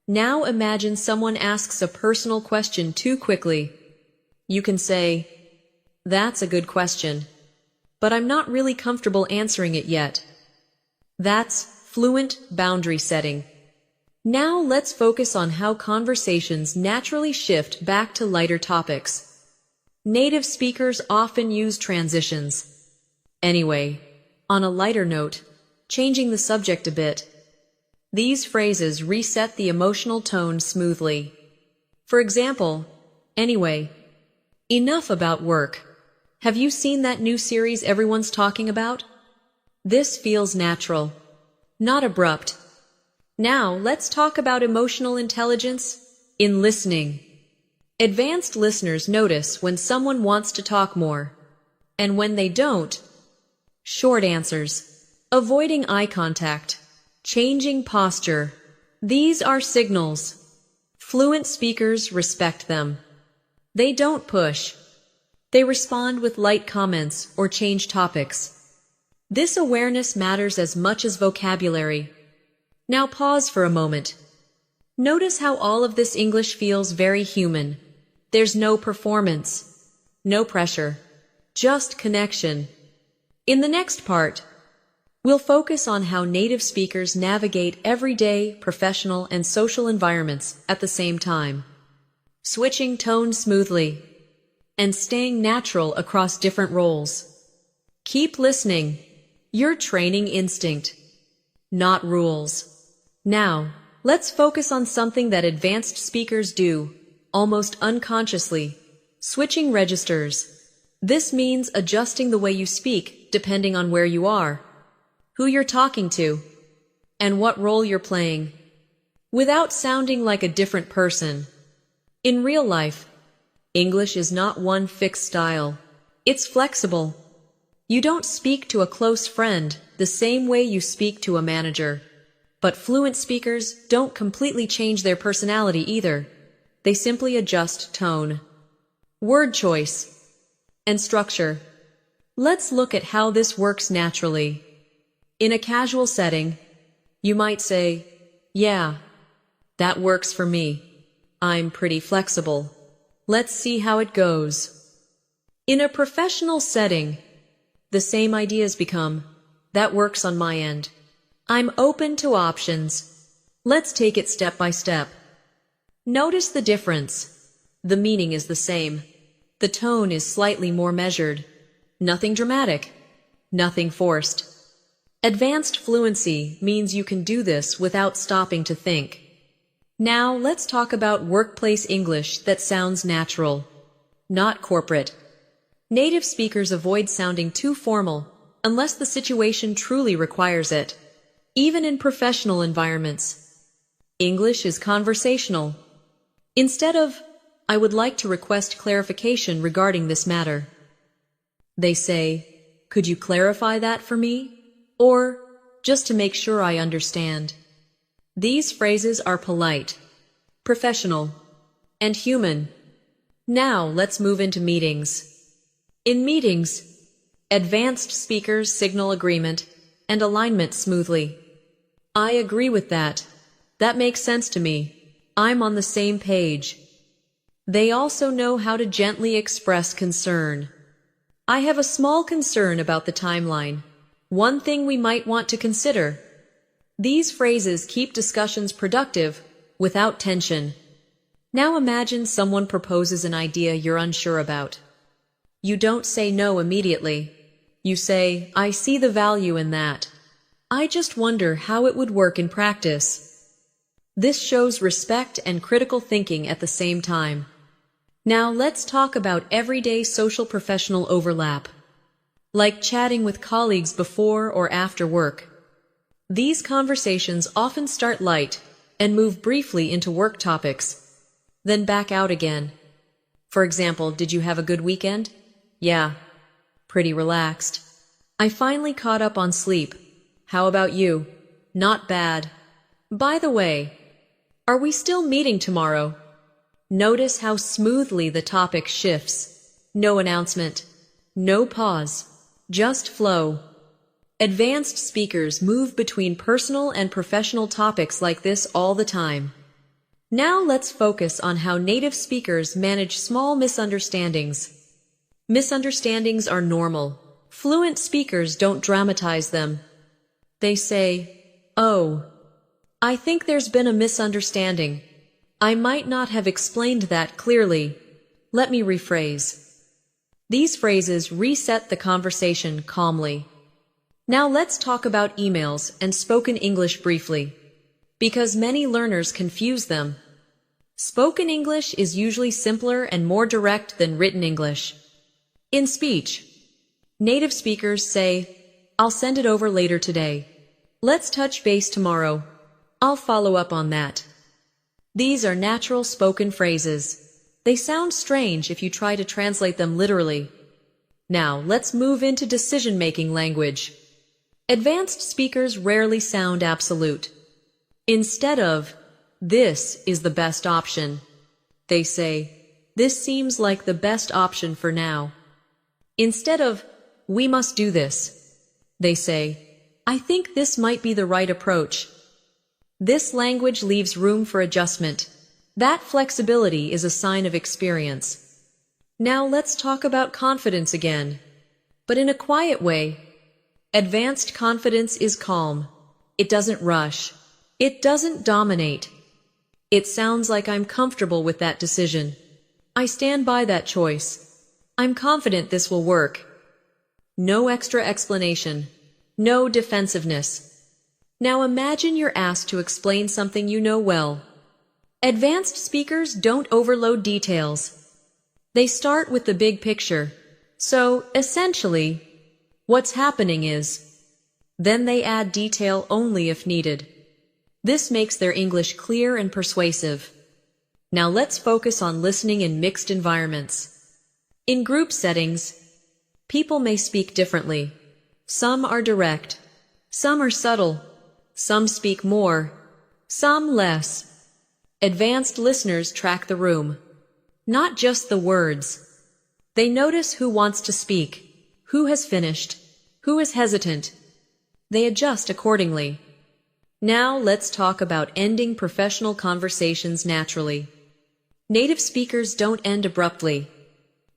Now imagine someone asks a personal question too quickly. You can say, "That's a good question, but I'm not really comfortable answering it yet." That's fluent boundary setting. Now let's focus on how conversations naturally shift back to lighter topics. Native speakers often use transitions. Anyway, on a lighter note, changing the subject a bit. These phrases reset the emotional tone smoothly. For example, "Anyway, enough about work. Have you seen that new series everyone's talking about?" This feels natural, not abrupt. Now let's talk about emotional intelligence in listening. Advanced listeners notice when someone wants to talk more, and when they don't. Short answers, avoiding eye contact, changing posture. These are signals. Fluent speakers respect them. They don't push. They respond with light comments or change topics. This awareness matters as much as vocabulary. Now pause for a moment. Notice how all of this English feels very human. There's no performance, no pressure, just connection. In the next part, we'll focus on how native speakers navigate everyday, professional, and social environments at the same time, switching tone smoothly and staying natural across different roles. Keep listening. You're training instinct, not rules. Now, let's focus on something that advanced speakers do, almost unconsciously, switching registers. This means adjusting the way you speak depending on where you are, who you're talking to, and what role you're playing, without sounding like a different person. In real life, English is not one fixed style. It's flexible. You don't speak to a close friend the same way you speak to a manager, But fluent speakers don't completely change their personality either. They simply adjust tone, word choice, and structure. Let's look at how this works naturally. In a casual setting, you might say, "Yeah, that works for me. I'm pretty flexible. Let's see how it goes." In a professional setting, the same ideas become, "That works on my end. I'm open to options. Let's take it step by step." Notice the difference. The meaning is the same. The tone is slightly more measured. Nothing dramatic. Nothing forced. Advanced fluency means you can do this without stopping to think. Now let's talk about workplace English that sounds natural, not corporate. Native speakers avoid sounding too formal unless the situation truly requires it. Even in professional environments, English is conversational. Instead of, "I would like to request clarification regarding this matter," they say, "Could you clarify that for me?" Or, "Just to make sure I understand." These phrases are polite, professional, and human. Now let's move into meetings. In meetings, advanced speakers signal agreement and alignment smoothly. "I agree with that. That makes sense to me. I'm on the same page." They also know how to gently express concern. "I have a small concern about the timeline. One thing we might want to consider." These phrases keep discussions productive without tension. Now imagine someone proposes an idea you're unsure about. You don't say no immediately. You say, "I see the value in that. I just wonder how it would work in practice." This shows respect and critical thinking at the same time. Now let's talk about everyday social professional overlap, like chatting with colleagues before or after work. These conversations often start light and move briefly into work topics, then back out again. For example, "Did you have a good weekend?" "Yeah, pretty relaxed. I finally caught up on sleep. How about you?" "Not bad. By the way, are we still meeting tomorrow?" Notice how smoothly the topic shifts. No announcement, no pause, just flow. Advanced speakers move between personal and professional topics like this all the time. Now let's focus on how native speakers manage small misunderstandings. Misunderstandings are normal. Fluent speakers don't dramatize them. They say, "Oh, I think there's been a misunderstanding. I might not have explained that clearly. Let me rephrase." These phrases reset the conversation calmly. Now let's talk about emails and spoken English briefly, because many learners confuse them. Spoken English is usually simpler and more direct than written English. In speech, native speakers say, "I'll send it over later today. Let's touch base tomorrow. I'll follow up on that." These are natural spoken phrases. They sound strange if you try to translate them literally. Now, let's move into decision-making language. Advanced speakers rarely sound absolute. Instead of, "This is the best option," they say, "This seems like the best option for now." Instead of, "We must do this," they say, "I think this might be the right approach." This language leaves room for adjustment. That flexibility is a sign of experience. Now let's talk about confidence again, but in a quiet way. Advanced confidence is calm. It doesn't rush. It doesn't dominate. It sounds like, "I'm comfortable with that decision. I stand by that choice. I'm confident this will work." No extra explanation. No defensiveness. Now imagine you're asked to explain something you know well. Advanced speakers don't overload details. They start with the big picture. So, essentially, what's happening is, then they add detail only if needed. This makes their English clear and persuasive. Now let's focus on listening in mixed environments. In group settings, people may speak differently. Some are direct. Some are subtle. Some speak more, some less. Advanced listeners track the room, not just the words. They notice who wants to speak, who has finished, who is hesitant. They adjust accordingly. Now let's talk about ending professional conversations naturally. Native speakers don't end abruptly.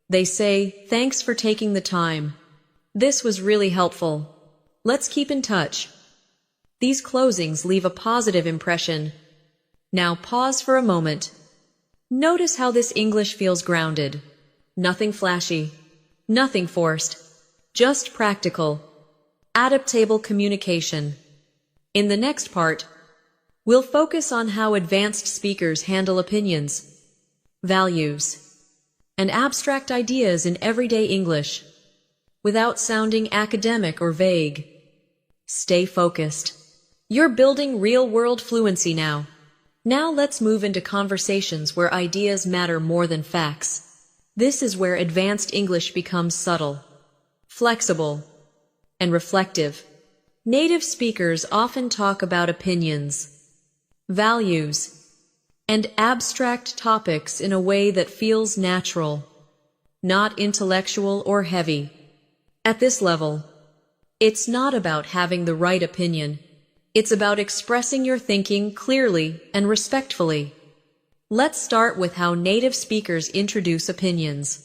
They say, "Thanks for taking the time. This was really helpful. Let's keep in touch." These closings leave a positive impression. Now pause for a moment. Notice how this English feels grounded. Nothing flashy, nothing forced, just practical, adaptable communication. In the next part, we'll focus on how advanced speakers handle opinions, values, and abstract ideas in everyday English, without sounding academic or vague. Stay focused. You're building real-world fluency now. Now let's move into conversations where ideas matter more than facts. This is where advanced English becomes subtle, flexible, and reflective. Native speakers often talk about opinions, values, and abstract topics in a way that feels natural, not intellectual or heavy. At this level, it's not about having the right opinion. It's about expressing your thinking clearly and respectfully. Let's start with how native speakers introduce opinions.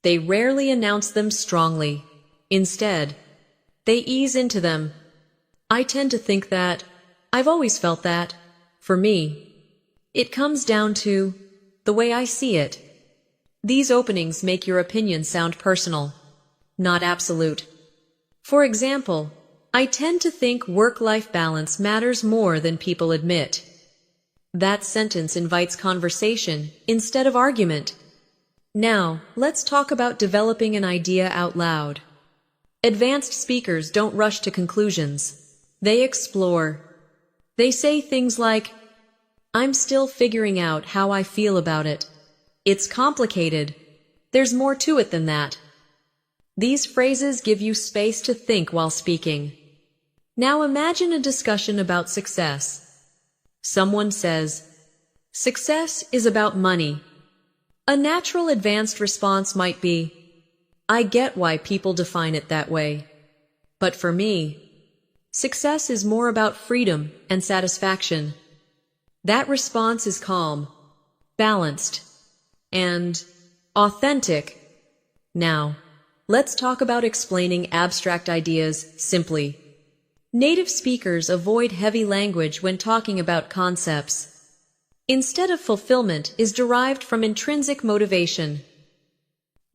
They rarely announce them strongly. Instead, they ease into them. "I tend to think that. I've always felt that. For me, it comes down to the way I see it." These openings make your opinion sound personal, not absolute. For example, "I tend to think work-life balance matters more than people admit." That sentence invites conversation instead of argument. Now, let's talk about developing an idea out loud. Advanced speakers don't rush to conclusions. They explore. They say things like, "I'm still figuring out how I feel about it. It's complicated. There's more to it than that." These phrases give you space to think while speaking. Now imagine a discussion about success. Someone says, "Success is about money." A natural advanced response might be, "I get why people define it that way. But for me, success is more about freedom and satisfaction." That response is calm, balanced, and authentic. Now, let's talk about explaining abstract ideas simply. Native speakers avoid heavy language when talking about concepts. Instead of fulfillment is derived from intrinsic motivation.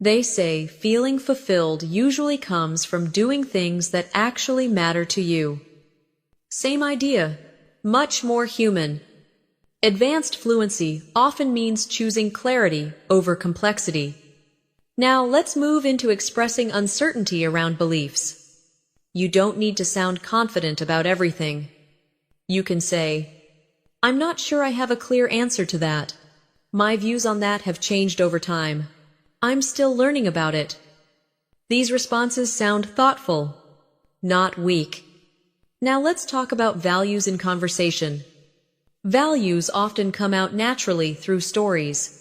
They say feeling fulfilled usually comes from doing things that actually matter to you. Same idea, much more human. Advanced fluency often means choosing clarity over complexity. Now let's move into expressing uncertainty around beliefs. You don't need to sound confident about everything. You can say, "I'm not sure I have a clear answer to that. My views on that have changed over time. I'm still learning about it." These responses sound thoughtful, not weak. Now let's talk about values in conversation. Values often come out naturally through stories.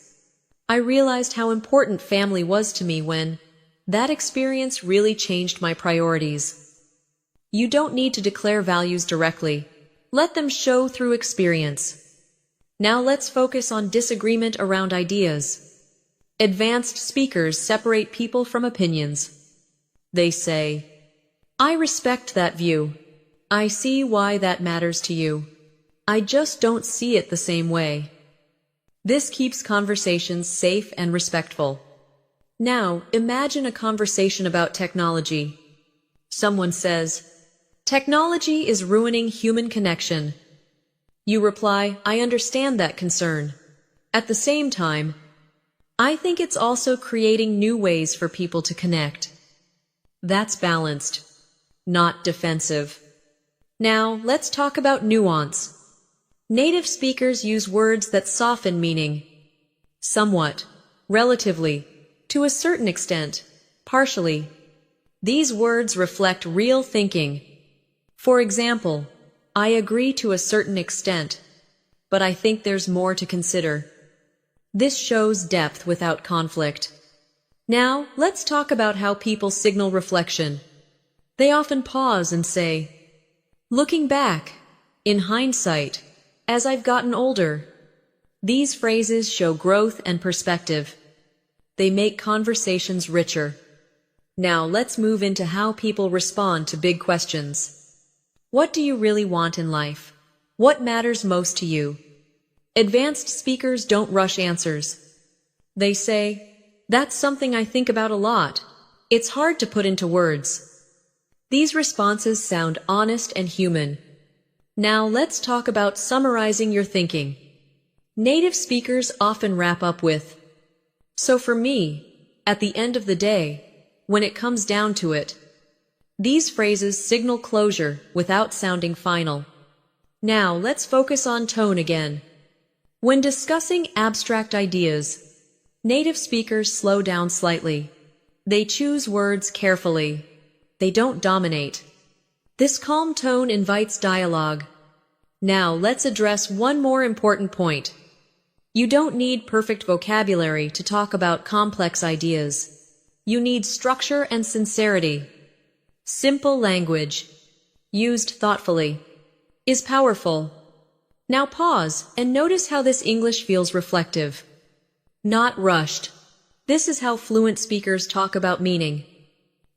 I realized how important family was to me when that experience really changed my priorities. You don't need to declare values directly. Let them show through experience. Now let's focus on disagreement around ideas. Advanced speakers separate people from opinions. They say, "I respect that view. I see why that matters to you. I just don't see it the same way." This keeps conversations safe and respectful. Now, imagine a conversation about technology. Someone says, "Technology is ruining human connection." You reply, "I understand that concern. At the same time, I think it's also creating new ways for people to connect." That's balanced, not defensive. Now, let's talk about nuance. Native speakers use words that soften meaning. Somewhat, relatively, to a certain extent, partially. These words reflect real thinking. For example, I agree to a certain extent, but I think there's more to consider. This shows depth without conflict. Now, let's talk about how people signal reflection. They often pause and say, "Looking back, in hindsight, as I've gotten older." These phrases show growth and perspective. They make conversations richer. Now, let's move into how people respond to big questions. What do you really want in life? What matters most to you? Advanced speakers don't rush answers. They say, "That's something I think about a lot. It's hard to put into words." These responses sound honest and human. Now let's talk about summarizing your thinking. Native speakers often wrap up with, "So for me, at the end of the day, when it comes down to it." These phrases signal closure without sounding final. Now let's focus on tone again. When discussing abstract ideas, native speakers slow down slightly. They choose words carefully. They don't dominate. This calm tone invites dialogue. Now let's address one more important point. You don't need perfect vocabulary to talk about complex ideas. You need structure and sincerity. Simple language, used thoughtfully, is powerful. Now pause and notice how this English feels reflective. Not rushed. This is how fluent speakers talk about meaning,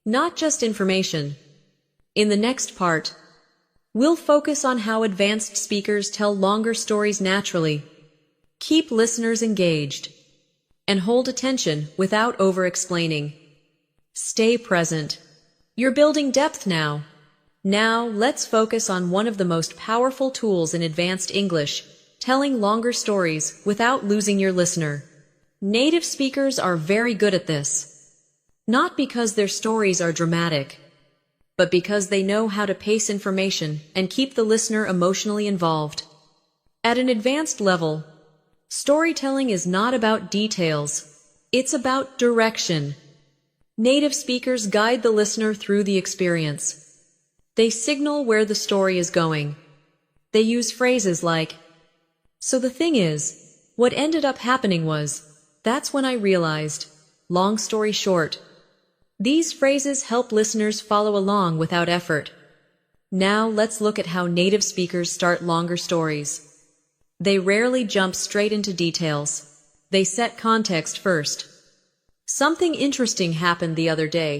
not just information. In the next part, we'll focus on how advanced speakers tell longer stories naturally, keep listeners engaged, and hold attention without over-explaining. Stay present. You're building depth now. Now, let's focus on one of the most powerful tools in advanced English, telling longer stories without losing your listener. Native speakers are very good at this. Not because their stories are dramatic, but because they know how to pace information and keep the listener emotionally involved. At an advanced level, storytelling is not about details. It's about direction. Native speakers guide the listener through the experience. They signal where the story is going. They use phrases like, "So the thing is, what ended up happening was, that's when I realized, long story short." These phrases help listeners follow along without effort. Now let's look at how native speakers start longer stories. They rarely jump straight into details. They set context first. Something interesting happened the other day.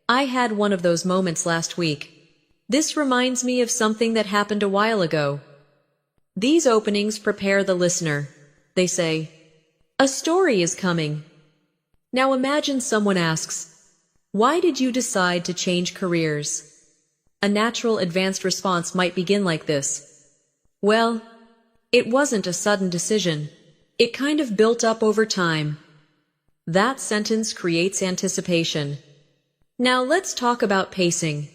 I had one of those moments last week. This reminds me of something that happened a while ago. These openings prepare the listener. They say, "A story is coming." Now imagine someone asks, "Why did you decide to change careers?" A natural advanced response might begin like this. "Well, it wasn't a sudden decision. It kind of built up over time." That sentence creates anticipation. Now let's talk about pacing.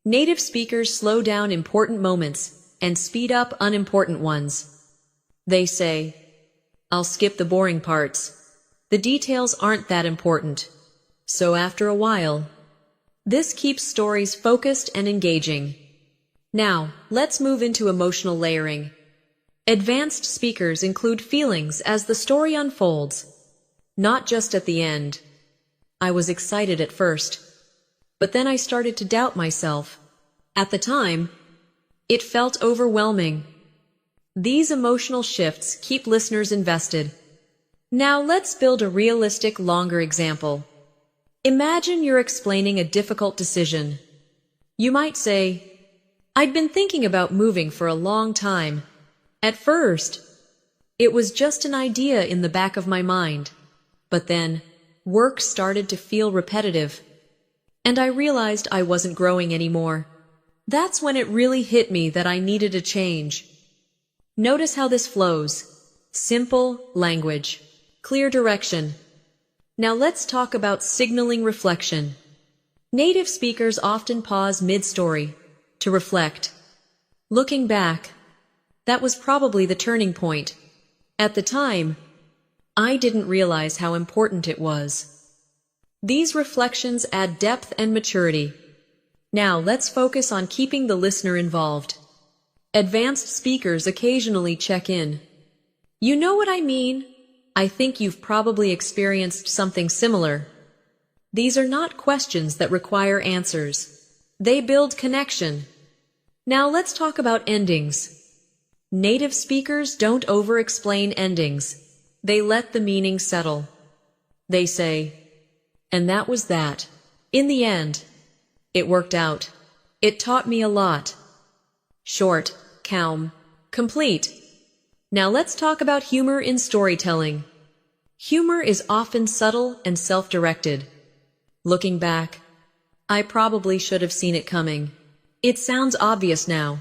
Native speakers slow down important moments and speed up unimportant ones. They say, "I'll skip the boring parts. The details aren't that important." So after a while, this keeps stories focused and engaging. Now, let's move into emotional layering. Advanced speakers include feelings as the story unfolds, not just at the end. I was excited at first, but then I started to doubt myself. At the time, it felt overwhelming. These emotional shifts keep listeners invested. Now let's build a realistic, longer example. Imagine you're explaining a difficult decision. You might say, "I'd been thinking about moving for a long time. At first, it was just an idea in the back of my mind. But then, work started to feel repetitive, and I realized I wasn't growing anymore. That's when it really hit me that I needed a change." Notice how this flows. Simple language, clear direction. Now let's talk about signaling reflection. Native speakers often pause mid-story to reflect. Looking back, that was probably the turning point. At the time, I didn't realize how important it was. These reflections add depth and maturity. Now let's focus on keeping the listener involved. Advanced speakers occasionally check in. You know what I mean? I think you've probably experienced something similar. These are not questions that require answers. They build connection. Now let's talk about endings. Native speakers don't over-explain endings. They let the meaning settle. They say, "And that was that. In the end, it worked out. It taught me a lot." Short, calm, complete. Now let's talk about humor in storytelling. Humor is often subtle and self-directed. Looking back, I probably should have seen it coming. It sounds obvious now.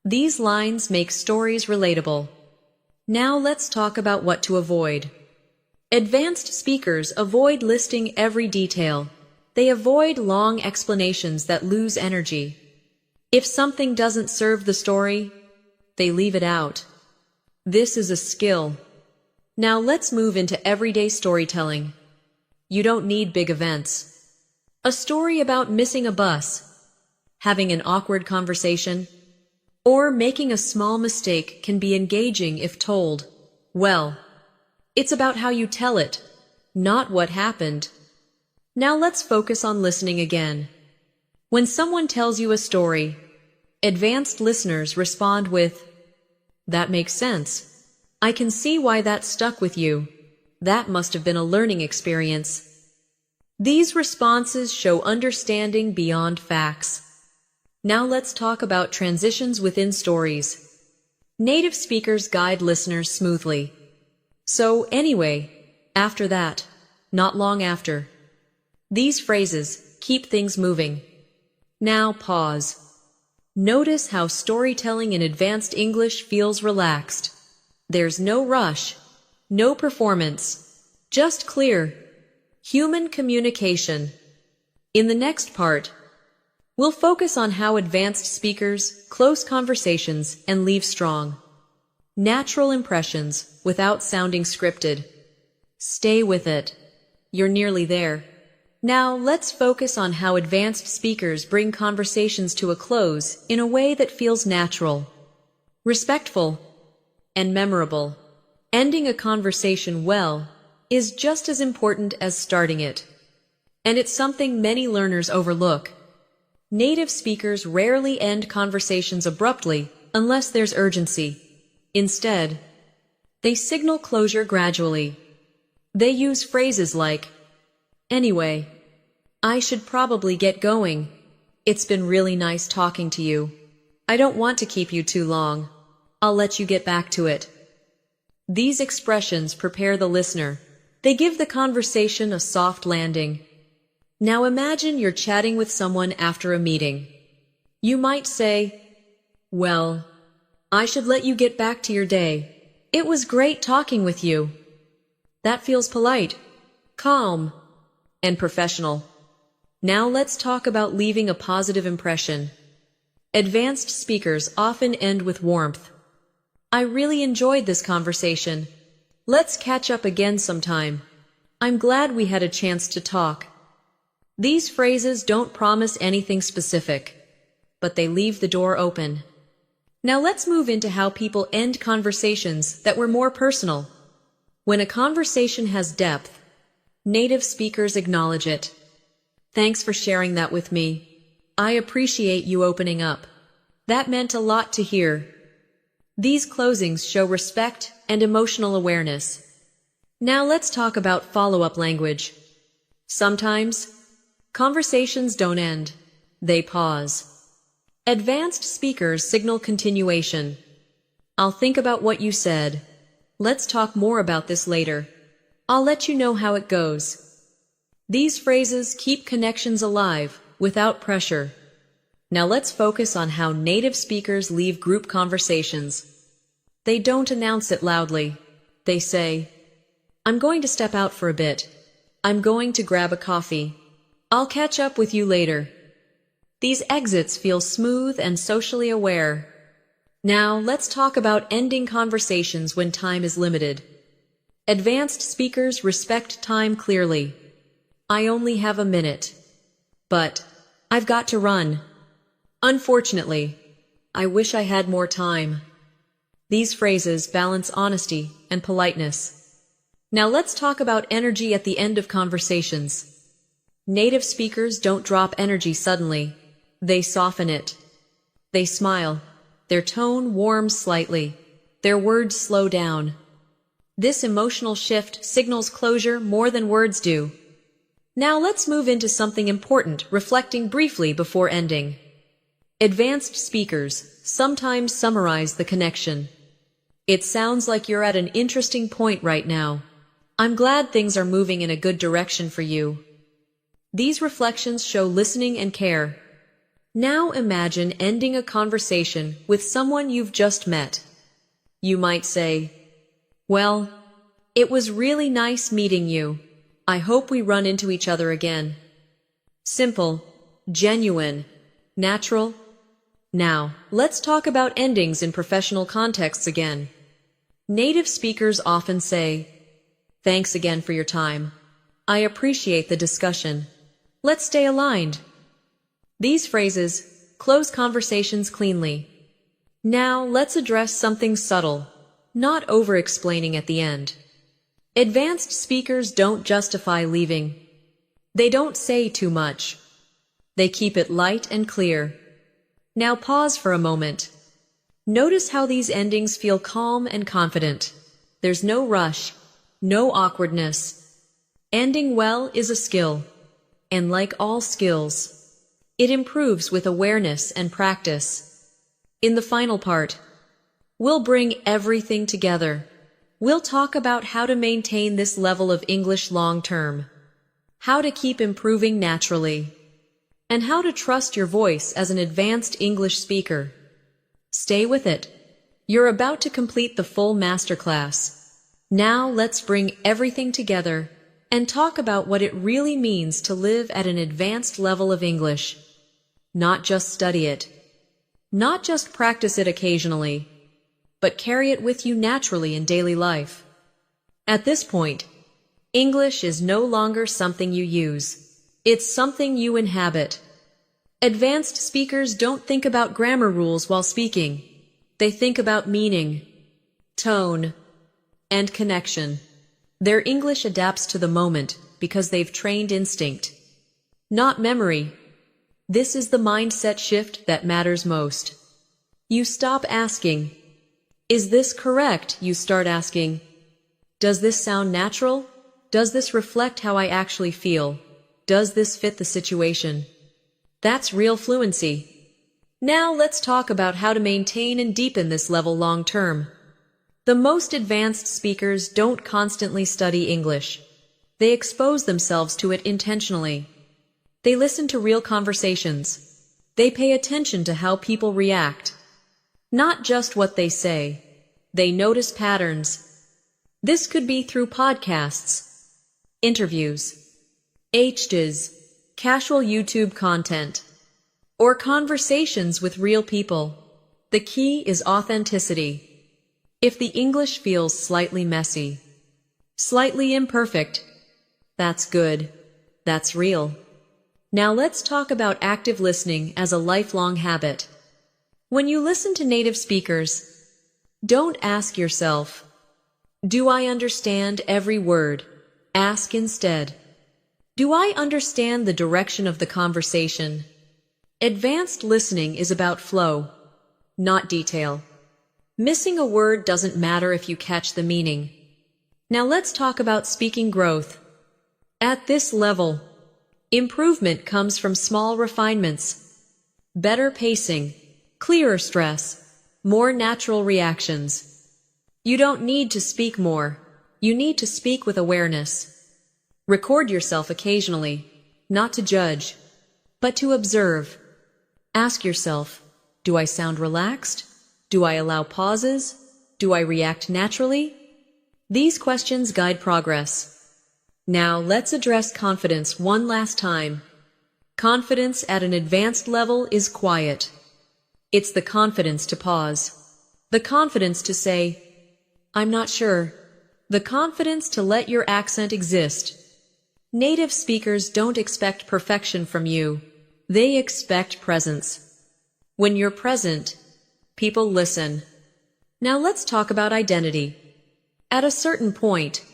These lines make stories relatable. Now let's talk about what to avoid. Advanced speakers avoid listing every detail. They avoid long explanations that lose energy. If something doesn't serve the story, they leave it out. This is a skill. Now let's move into everyday storytelling. You don't need big events. A story about missing a bus, having an awkward conversation, or making a small mistake can be engaging if told well. It's about how you tell it, not what happened. Now let's focus on listening again. When someone tells you a story, advanced listeners respond with, "That makes sense. I can see why that stuck with you. That must have been a learning experience." These responses show understanding beyond facts. Now let's talk about transitions within stories. Native speakers guide listeners smoothly. So anyway, after that, not long after. These phrases keep things moving. Now pause. Notice how storytelling in advanced English feels relaxed. There's no rush, no performance, just clear, human communication. In the next part, we'll focus on how advanced speakers close conversations and leave strong, natural impressions without sounding scripted. Stay with it. You're nearly there. Now let's focus on how advanced speakers bring conversations to a close in a way that feels natural, respectful, and memorable. Ending a conversation well is just as important as starting it. And it's something many learners overlook. Native speakers rarely end conversations abruptly unless there's urgency. Instead, they signal closure gradually. They use phrases like, "Anyway, I should probably get going. It's been really nice talking to you. I don't want to keep you too long. I'll let you get back to it." These expressions prepare the listener. They give the conversation a soft landing. Now imagine you're chatting with someone after a meeting. You might say, "Well, I should let you get back to your day. It was great talking with you." That feels polite, calm, and professional. Now let's talk about leaving a positive impression. Advanced speakers often end with warmth. "I really enjoyed this conversation. Let's catch up again sometime. I'm glad we had a chance to talk." These phrases don't promise anything specific, but they leave the door open. Now let's move into how people end conversations that were more personal. When a conversation has depth, native speakers acknowledge it. "Thanks for sharing that with me. I appreciate you opening up. That meant a lot to hear." These closings show respect and emotional awareness. Now let's talk about follow-up language. Sometimes, conversations don't end. They pause. Advanced speakers signal continuation. "I'll think about what you said. Let's talk more about this later. I'll let you know how it goes." These phrases keep connections alive without pressure. Now let's focus on how native speakers leave group conversations. They don't announce it loudly. They say, "I'm going to step out for a bit. I'm going to grab a coffee. I'll catch up with you later." These exits feel smooth and socially aware. Now let's talk about ending conversations when time is limited. Advanced speakers respect time clearly. "I only have a minute. But I've got to run." Unfortunately, I wish I had more time. These phrases balance honesty and politeness. Now let's talk about energy at the end of conversations. Native speakers don't drop energy suddenly. They soften it. They smile. Their tone warms slightly. Their words slow down. This emotional shift signals closure more than words do. Now let's move into something important, reflecting briefly before ending. Advanced speakers sometimes summarize the connection. It sounds like you're at an interesting point right now. I'm glad things are moving in a good direction for you. These reflections show listening and care. Now imagine ending a conversation with someone you've just met. You might say, "Well, it was really nice meeting you. I hope we run into each other again." Simple, genuine, natural. Now, let's talk about endings in professional contexts again. Native speakers often say, "Thanks again for your time. I appreciate the discussion. Let's stay aligned." These phrases close conversations cleanly. Now, let's address something subtle, not over-explaining at the end. Advanced speakers don't justify leaving. They don't say too much. They keep it light and clear. Now pause for a moment. Notice how these endings feel calm and confident. There's no rush, no awkwardness. Ending well is a skill, and like all skills, it improves with awareness and practice. In the final part, we'll bring everything together. We'll talk about how to maintain this level of English long-term, how to keep improving naturally, and how to trust your voice as an advanced English speaker. Stay with it. You're about to complete the full masterclass. Now let's bring everything together and talk about what it really means to live at an advanced level of English. Not just study it, not just practice it occasionally, but carry it with you naturally in daily life. At this point, English is no longer something you use. It's something you inhabit. Advanced speakers don't think about grammar rules while speaking. They think about meaning, tone, and connection. Their English adapts to the moment because they've trained instinct, not memory. This is the mindset shift that matters most. You stop asking, "Is this correct?" You start asking, "Does this sound natural? Does this reflect how I actually feel? Does this fit the situation?" That's real fluency. Now let's talk about how to maintain and deepen this level long term. The most advanced speakers don't constantly study English. They expose themselves to it intentionally. They listen to real conversations. They pay attention to how people react. Not just what they say. They notice patterns. This could be through podcasts, interviews, HDs, casual YouTube content, or conversations with real people. The key is authenticity. If the English feels slightly messy, slightly imperfect, that's good. That's real. Now let's talk about active listening as a lifelong habit. When you listen to native speakers, don't ask yourself, "Do I understand every word?" Ask instead, "Do I understand the direction of the conversation?" Advanced listening is about flow, not detail. Missing a word doesn't matter if you catch the meaning. Now let's talk about speaking growth. At this level, improvement comes from small refinements, better pacing, clearer stress, more natural reactions. You don't need to speak more. You need to speak with awareness. Record yourself occasionally, not to judge, but to observe. Ask yourself, do I sound relaxed? Do I allow pauses? Do I react naturally? These questions guide progress. Now let's address confidence one last time. Confidence at an advanced level is quiet. It's the confidence to pause. The confidence to say, "I'm not sure." The confidence to let your accent exist. Native speakers don't expect perfection from you. They expect presence. When you're present, People listen. Now let's talk about identity. At a certain point,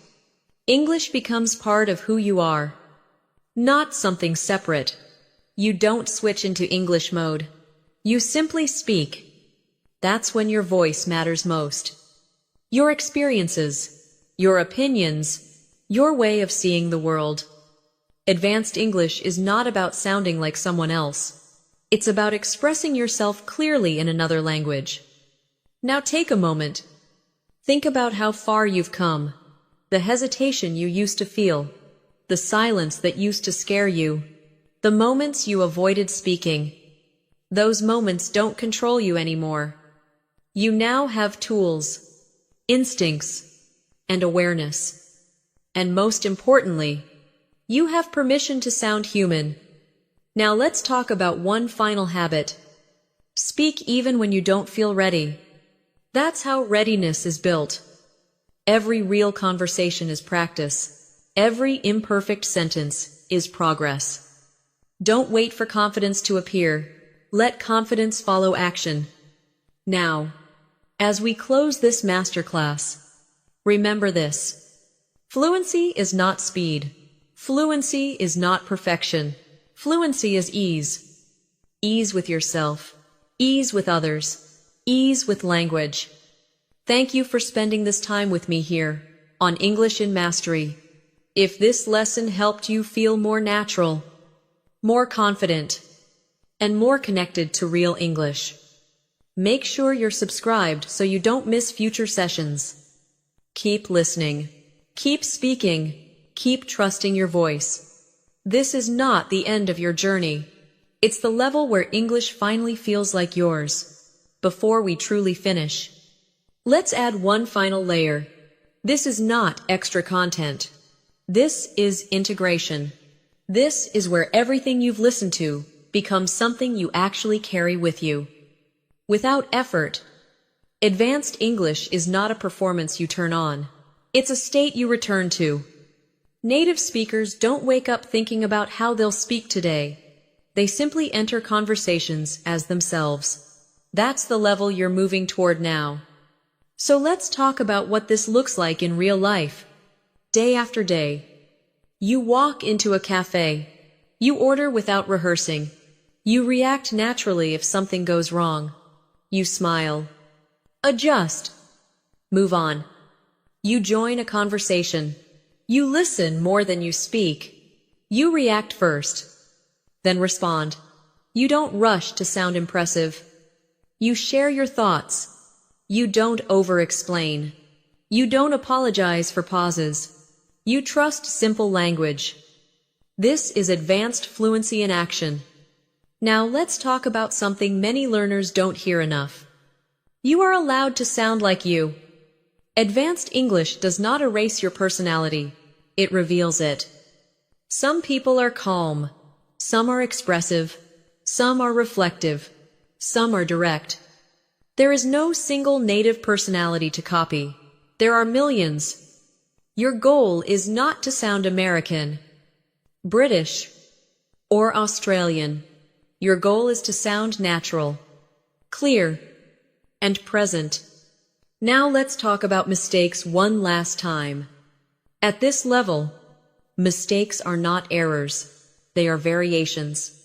English becomes part of who you are, not something separate. You don't switch into English mode. You simply speak. That's when your voice matters most. Your experiences, your opinions, your way of seeing the world. Advanced English is not about sounding like someone else. It's about expressing yourself clearly in another language. Now take a moment. Think about how far you've come. The hesitation you used to feel. The silence that used to scare you. The moments you avoided speaking. Those moments don't control you anymore. You now have tools, instincts, and awareness. And most importantly, you have permission to sound human. Now let's talk about one final habit. Speak even when you don't feel ready. That's how readiness is built. Every real conversation is practice. Every imperfect sentence is progress. Don't wait for confidence to appear. Let confidence follow action. Now, as we close this masterclass, remember this. Fluency is not speed. Fluency is not perfection. Fluency is ease. Ease with yourself. Ease with others. Ease with language. Thank you for spending this time with me here on English in Mastery. If this lesson helped you feel more natural, more confident, and more connected to real English, make sure you're subscribed so you don't miss future sessions. Keep listening. Keep speaking. Keep trusting your voice. This is not the end of your journey. It's the level where English finally feels like yours. Before we truly finish, let's add one final layer. This is not extra content. This is integration. This is where everything you've listened to becomes something you actually carry with you. Without effort, advanced English is not a performance you turn on. It's a state you return to. Native speakers don't wake up thinking about how they'll speak today. They simply enter conversations as themselves. That's the level you're moving toward now. So let's talk about what this looks like in real life. Day after day, you walk into a cafe. You order without rehearsing. You react naturally if something goes wrong. You smile. Adjust. Move on. You join a conversation. You listen more than you speak. You react first, then respond. You don't rush to sound impressive. You share your thoughts. You don't over-explain. You don't apologize for pauses. You trust simple language. This is advanced fluency in action. Now let's talk about something many learners don't hear enough. You are allowed to sound like you. Advanced English does not erase your personality. It reveals it. Some people are calm. Some are expressive. Some are reflective. Some are direct. There is no single native personality to copy. There are millions. Your goal is not to sound American, British, or Australian. Your goal is to sound natural, clear, and present. Now let's talk about mistakes one last time. At this level, mistakes are not errors. They are variations.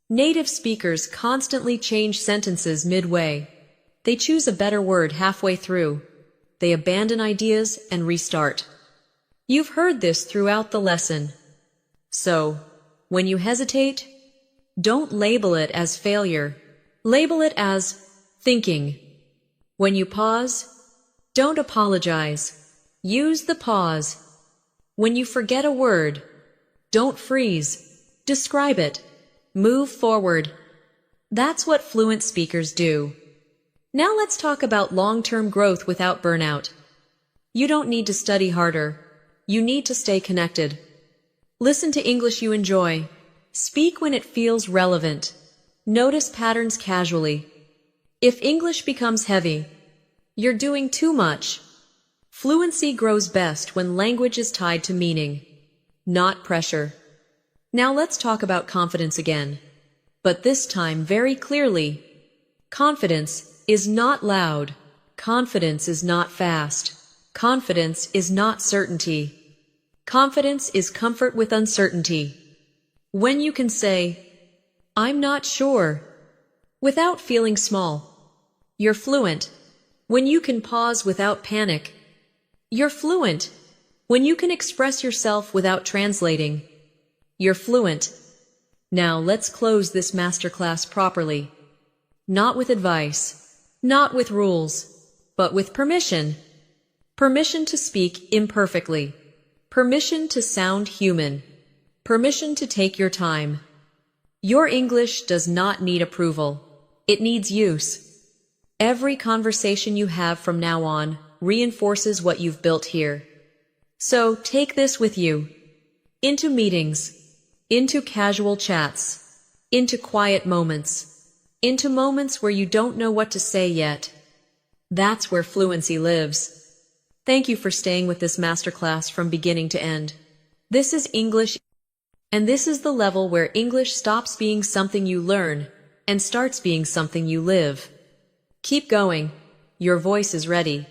Native speakers constantly change sentences midway. They choose a better word halfway through. They abandon ideas and restart. You've heard this throughout the lesson. So, when you hesitate, don't label it as failure. Label it as thinking. When you pause, don't apologize. Use the pause. When you forget a word, don't freeze. Describe it. Move forward. That's what fluent speakers do. Now let's talk about long-term growth without burnout. You don't need to study harder. You need to stay connected. Listen to English you enjoy. Speak when it feels relevant. Notice patterns casually. If English becomes heavy, you're doing too much. Fluency grows best when language is tied to meaning, not pressure. Now let's talk about confidence again. But this time very clearly. Confidence is not loud. Confidence is not fast. Confidence is not certainty. Confidence is comfort with uncertainty. When you can say, "I'm not sure," without feeling small, you're fluent. When you can pause without panic, you're fluent. When you can express yourself without translating, you're fluent. Now let's close this masterclass properly. Not with advice, not with rules, but with permission. Permission to speak imperfectly. Permission to sound human. Permission to take your time. Your English does not need approval. It needs use. Every conversation you have from now on reinforces what you've built here. So take this with you. Into meetings, into casual chats, into quiet moments, into moments where you don't know what to say yet. That's where fluency lives. Thank you for staying with this masterclass from beginning to end. This is English, and this is the level where English stops being something you learn and starts being something you live. Keep going. Your voice is ready.